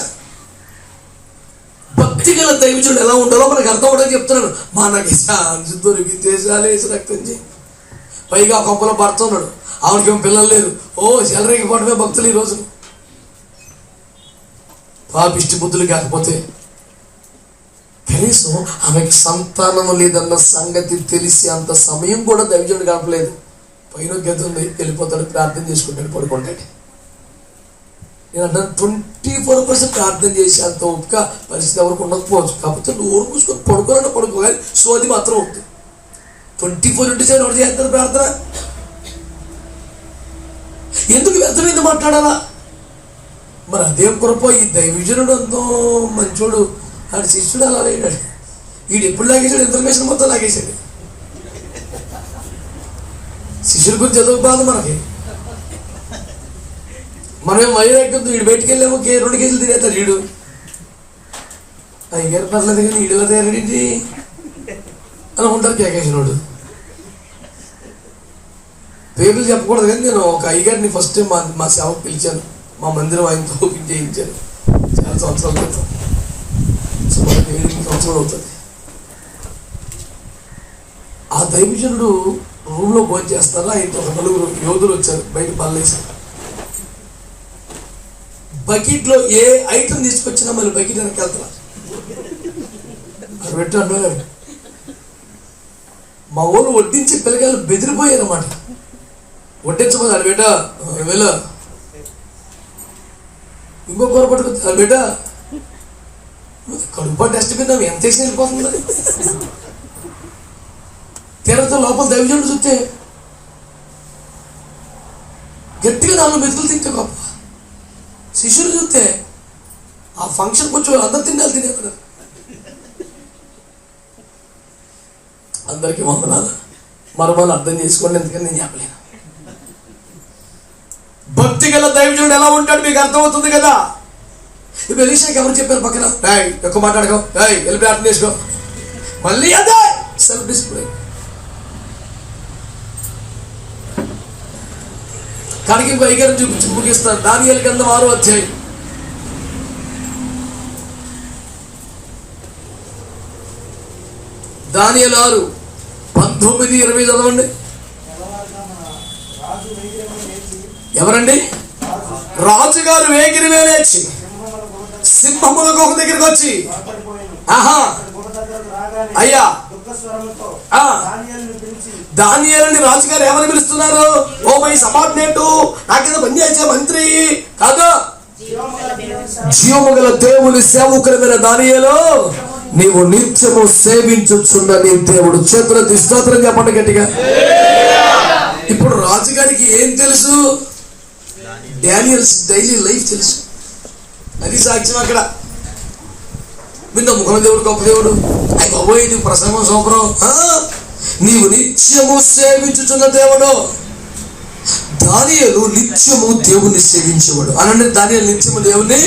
భక్తి గల దైవజనుడు ఎలా ఉండాలో మనకు అర్థం అవడానికి చెప్తున్నాను. మనకి ఛాన్స్ దొరికితే వేసి రక్తం చేయి. పైగా కొంపలో భర్త ఉన్నాడు, ఆవిడకేమో పిల్లలు లేరు. సెలరీకి పోవడమే భక్తులు ఈ రోజు. పాపిష్టి బుద్ధులు కాకపోతే కనీసం ఆమెకి సంతానం లేదన్న సంగతి తెలిసి అంత సమయం కూడా దైవజనుడు గడపలేదు. పైన గత ఉంది, వెళ్ళిపోతాడు, ప్రార్థన చేసుకుంటాడు, పడుకుంటాడు. నేను అన్నాను 24% ప్రార్థన చేసి అంత ఓపిక పరిస్థితి ఎవరికి ఉండకపోవచ్చు. కాకపోతే నోరు మూసుకొని పడుకోవాలన్నా పడుకోవాలి, సోది మాత్రం ఉంటుంది. 24/7 ఎవరు చేస్తారు ప్రార్థన? ఎందుకు వ్యర్థమైంది మాట్లాడాలా? మరి అదేం కృప, ఈ దైవజనుడు అంతో మంచోడు, ఆడి శిష్యుడు అలా లేడాడు. వీడు ఎప్పుడు లాగేశాడు? ఇన్ఫర్మేషన్ మొత్తం లాగేశాడు. శిష్యుల గురించి చదువు బాధ మనకి. మనమేం వైరాగ్యంతో వీడు బయటికి వెళ్ళాము 2 కేజీలు తినేస్తాడు వీడు. అయ్యారు పర్లేదు కానీ వీడిలా తయారేంటి అనుకుంటారు కేకేసినోడు. పేర్లు చెప్పకూడదు కానీ నేను ఒక అయ్యగారిని ఫస్ట్ టైం మా సేవకు పిలిచాను. మా మందిరం ఆయనతో ఓపెన్ చేయించాను చాలా సంవత్సరాల క్రితం. సుమారు 7 సంవత్సరాలు అవుతుంది. ఆ దైవజనుడు రూమ్లో భోజనం చేస్తారా, ఆయనతో ఒక 4 యోధులు వచ్చారు, బయట బల్లేసారు. బకెట్లో ఏ ఐటమ్ తీసుకొచ్చినా మళ్ళీ బకెట్ వెనక్కి వెళ్తున్నారు. అది పెట్టు అన్నారు. మా ఊళ్ళు వడ్డించి పిల్లకాయలు బెదిరిపోయారు అన్నమాట. వడ్డించబోదు అది బేట వెళ్ళ ఇంకో కూర పట్టుకు అది బేట కడుపు టెస్ట్ మీద ఎంత వేసి వెళ్ళిపోతుంది. తీరతో లోపల దైవజనుడు చూస్తే గట్టిగా 4 మెతుకులు తింటే గొప్ప. శిష్యులు చూస్తే ఆ ఫంక్షన్ కొంచెం అందరు తినేస్తున్నారు. అందరికీ వందనాలు. మరొకరు అర్థం చేసుకోండి, ఎందుకని నేను చెప్పలేను. భక్తి గల దైవజనుడు ఎలా ఉంటాడు మీకు అర్థమవుతుంది కదా. ఇప్పుడు ఎలీషాకి ఎవరు చెప్పారు పక్కన, ఎక్కువ మాట్లాడుకో, వెళ్ళి ప్రార్థన చేసుకో, మళ్ళీ అదే సెల్ఫ్ డిసిప్లిన్. కానీ ఇంకో ఐగారం చూపించి ముగిస్తాను. దానియేలు గ్రంథం 6వ అధ్యాయం. దానియేలు 6:19-20 చదవండి. ఎవరండి? రాజుగారు వేగిరి లేచి సింహముల గుహ దగ్గరికి వచ్చి, అయ్యా దానియేలుని రాజుగారు ఏమని పిలుస్తున్నారు? ఓ మై సబార్డినేటు, నాకేదో పనిచేసే మంత్రి కాదు, జీవము గల దేవుని సేవకుడైన దానియేలు, నీవు నిత్యము సేవించుచున్న నీ దేవుడు. చేతులెత్తి స్తోత్రం చెప్పండి గట్టిగా. ఇప్పుడు రాజుగారికి ఏం తెలుసు? డానియల్స్ డైలీ లైఫ్ తెలుసు. అది సాక్ష్యం. అక్కడ వింద ముఖం దేవుడు గొప్ప దేవుడు, అయ్యి బాబోయ్ ఇది ప్రసంగం సూపరం. నీవు నిత్యము సేవించుచున్న దేవుడు. దానియేలు నిత్యము దేవుని సేవించేవాడు. అనండి, దానియేలు నిత్యము దేవుని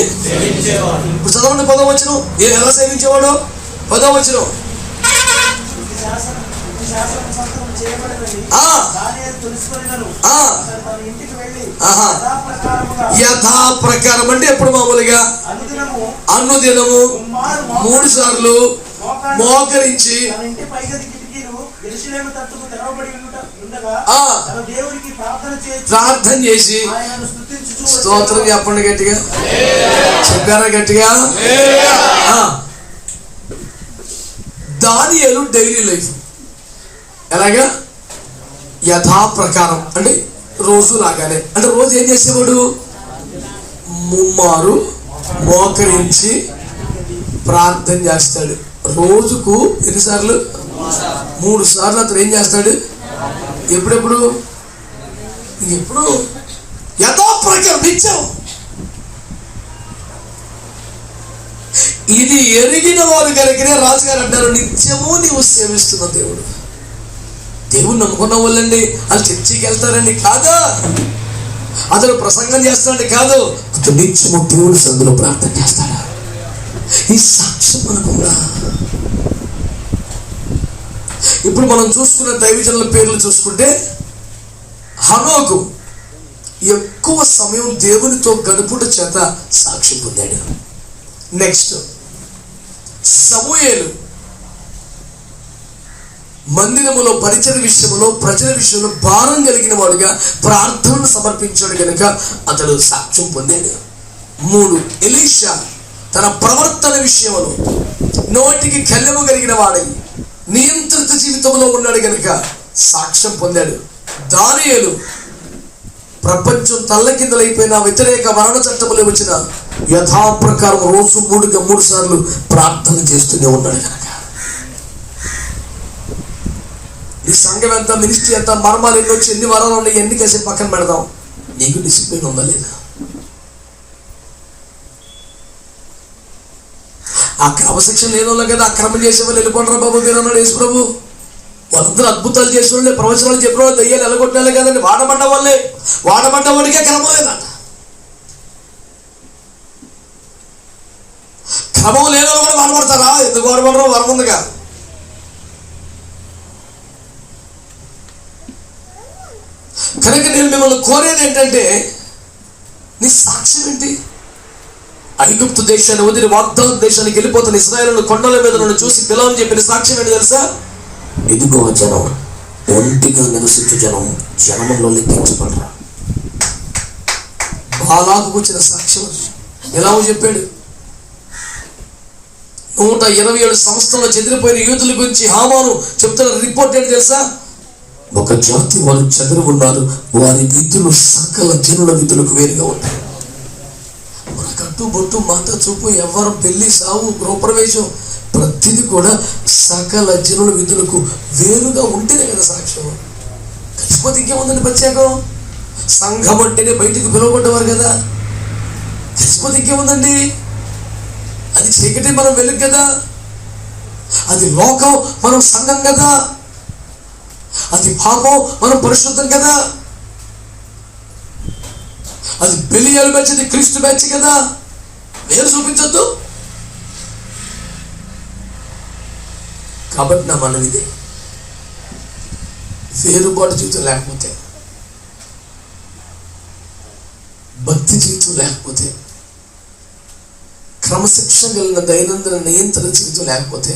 ఇప్పుడు చదవండి 10వ వచనం. ఎలా సేవించేవాడు? 10వ వచనం. యథా ప్రకారం అంటే ఎప్పుడు మామూలుగా అనుదినము 3 సార్లు మోకరించి యెరూషలేము తట్టుకు తెరవబడి ఉండగా తన దేవునికి ప్రార్థన చేసి ఆయనను స్తుతించుచు స్తోత్రం చెప్పండి గట్టిగా. చెప్పారా గట్టిగా? దానియేలు డైలీ లైఫ్ ఎలాగా? యథాప్రకారం అంటే రోజు లాగానే. అంటే రోజు ఏం చేసేవాడు? ముమ్మారు మోకరించి ప్రార్థన చేస్తాడు. రోజుకు ఎన్నిసార్లు? 3 సార్లు అతను ఏం చేస్తాడు? ఎప్పుడెప్పుడు యథాప్రకారం నిత్యం. ఇది ఎరిగిన వారు కనుకనే రాజుగారు అంటారు, నిత్యము నీవు సేవిస్తున్న దేవుడు. దేవుడు నమ్ముకున్న వాళ్ళండి వాళ్ళు చర్చికి వెళ్తారండి కాదా, అతను ప్రసంగం చేస్తాడండి కాదు, అతను నిత్యము దేవుడు సందులో ప్రార్థన చేస్తాడా. ఈ సాక్ష్యం మనకుండా. ఇప్పుడు మనం చూసుకున్న దైవజనుల పేర్లు చూసుకుంటే హనోకు ఎక్కువ సమయం దేవునితో గడుపుట చేత సాక్ష్యం పొందాడు. నెక్స్ట్ సమూయేలు మందిరములో పరిచయ విషయంలో ప్రజల విషయంలో భారం కలిగిన వాడుగా ప్రార్థనను సమర్పించాడు కనుక అతడు సాక్ష్యం పొందాడు. 3 ఎలీషా తన ప్రవర్తన విషయంలో నోటికి కళ్ళెము కలిగిన వాడై నియంత్రిత జీవితంలో ఉన్నాడు కనుక సాక్ష్యం పొందాడు. దానియేలు ప్రపంచం తల్లకిందలైపోయిన వ్యతిరేక మరణ చట్టములు వచ్చిన యథాప్రకారం రోజు 3 సార్లు ప్రార్థన చేస్తూనే ఉన్నాడు కనుక. ఈ సంఘం ఎంత, మినిస్ట్రీ ఎంత, మర్మాలు ఎన్ని వచ్చి ఎన్ని వరాలు ఉన్నాయి, ఎన్ని కేసి పక్కన పెడదాం. నీకు డిసిప్లిన్ ఉందా లేదా? ఆ క్రమశిక్షణ లేని వాళ్ళు కదా అక్రమం చేసే వాళ్ళు వెళ్ళిపోంటారా బాబు మీరు అన్నాడు యేసు ప్రభు. వాళ్ళందరూ అద్భుతాలు చేసే వాళ్ళే, ప్రవచనాలు చెప్పిన వాళ్ళు, దయ్యాలు ఎలగొట్టిన కదండి. వాడబడ్డ వాడికే క్రమం లేదంట. క్రమం లేని వాళ్ళు కూడా వాడబడతారా? ఎందుకు వాడబడరు? వరం ఉందిగా. కనుక నేను మిమ్మల్ని కోరేది ఏంటంటే నీ సాక్ష్యం ఏంటి? ఐగుప్తు దేశాన్ని వదిలి వాగ్దాన దేశానికి వెళ్ళిపోతున్న ఇశ్రాయేలు కొండల మీద నన్ను చూసి పిలవని చెప్పిన సాక్ష్యం ఏంటి తెలుసా? ఇదిగో జనం, ఒంటిగా నివసించు జనం, జనములో లెక్కించబడరా. బాలాకు వచ్చిన సాక్ష్యం ఎలా చెప్పాడు? 127 సంవత్సరంలో చెదిరిపోయిన యూదుల గురించి హామాను చెప్తున్న రిపోర్ట్ ఏంటి తెలుసా? ఒక జాతి వారు చెదరు ఉన్నారు, వారి విధులు సకల జనుల విధులకు వేరుగా ఉంటాయి. మన కట్టు బొట్టు మాట చూపు ఎవరు పెళ్లి సావు గృహప్రవేశం ప్రతిదీ కూడా సకల జనుల విధులకు వేరుగా ఉంటేనే కదా సాక్ష్యం. కలిసిపోతే ఇంకేముందండి ప్రత్యేకం? సంఘం అంటేనే బయటికి పిలువబడ్డవారు కదా. కలిసిపోతే ఇంకేముందండి? అది చీకటి మనం వెలుగు కదా, అది లోకం మనం సంఘం కదా, అది పాపం మనం పరిశుద్ధం కదా, అది బెలియాలు బ్యాచ్, అది క్రీస్తు బ్యాచ్ కదా. వేరు చూపించొద్దు. కాబట్టి నా మనవిది, వేరుబాటు జీవితం లేకపోతే, భక్తి జీవితం లేకపోతే, క్రమశిక్షణ కలిగిన దైనందిన నియంత్రణ జీవితం లేకపోతే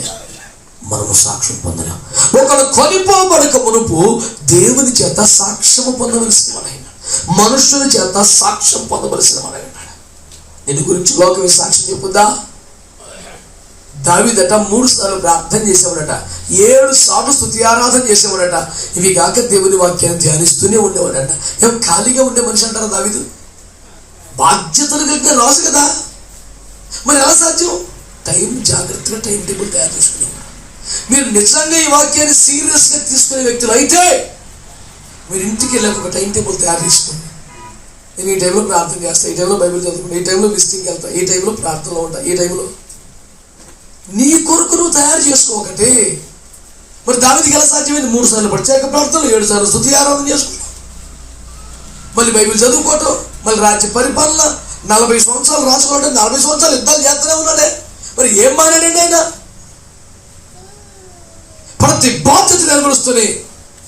మనము సాక్ష్యం పొందలేం. ఒకడు కొనిపోబడక మునుపు దేవుని చేత సాక్ష్యము పొందవలసిన వాడైనా, మనుషుల చేత సాక్ష్యం పొందవలసిన వాడైనా. నేను గురించి లోకమే సాక్ష్యం చెప్పుద్దా? దావీదట 3 సార్లు ప్రార్థన చేసేవాడట, 7 సార్లు స్తుతి ఆరాధన చేసేవాడట. ఇవి కాక దేవుని వాక్యాన్ని ధ్యానిస్తూనే ఉండేవాడట. ఏం ఖాళీగా ఉండే మనిషి అంటారా దావీదు? బాధ్యతలు కలిగిన రాజు కదా. మరి ఎలా సాధ్యం? జాగ్రత్తగా టైం టేబుల్ తయారు చేసుకునేవాడు. మీరు నిజంగా ఈ వాక్యాన్ని సీరియస్గా తీసుకునే వ్యక్తులు అయితే మీరు ఇంటికి వెళ్ళాక ఒక టైం టేబుల్ తయారు చేసుకోండి. నేను ఈ టైంలో ప్రార్థన చేస్తాను, ఈ టైంలో బైబిల్ చదువుకుంటా, ఈ టైంలో విజిటింగ్కి వెళ్తా, ఈ టైంలో ప్రార్థనలో ఉంటా, ఈ టైంలో నీ కొరకు నువ్వు తయారు చేసుకో ఒకటి. మరి దావీదుకి ఎలా సాధ్యమైంది? 3 సార్లు ప్రత్యేక ప్రార్థనలు, 7 సార్లు స్తుతి ఆరాధన చేసుకుంటాం, మళ్ళీ బైబిల్ చదువుకోవటం, మళ్ళీ రాజ్య పరిపాలన, 40 సంవత్సరాలు రాసుకోవడం, 40 సంవత్సరాలు యుద్ధాలు చేస్తూనే ఉన్నాడే. మరి ఏం మానేడండి ఆయన? ప్రతి బాధ్యత నెరవేరుస్తూనే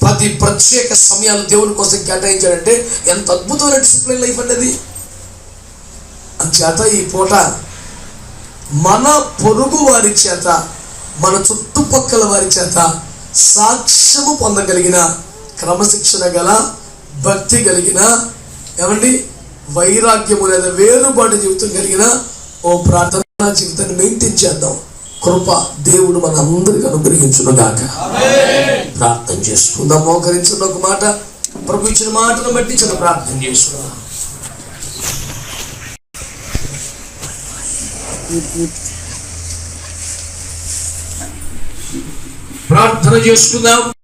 ప్రతి ప్రత్యేక సమయాలు దేవుని కోసం కేటాయించాడంటే ఎంత అద్భుతమైన డిసిప్లిన్ లైఫ్ అనేది. అంచేత ఈ పూట మన పొరుగు వారి చేత, మన చుట్టుపక్కల వారి చేత సాక్ష్యము పొందగలిగిన, క్రమశిక్షణ గల, భక్తి కలిగిన, ఏమండి వైరాగ్యము లేదా వేరుబాటు జీవితం కలిగిన ఓ ప్రార్థనా జీవితాన్ని మెయింటైన్ చేద్దాం. కృప దేవుడు మన అందరికి అనుగ్రహించును గాక. ప్రార్థన చేసుకుందాం. మోకరించిన ఒక మాట, ప్రభు ఇచ్చిన మాటను బట్టి చిన్న ప్రార్థన చేసుకుందాం. ప్రార్థన చేసుకుందాం.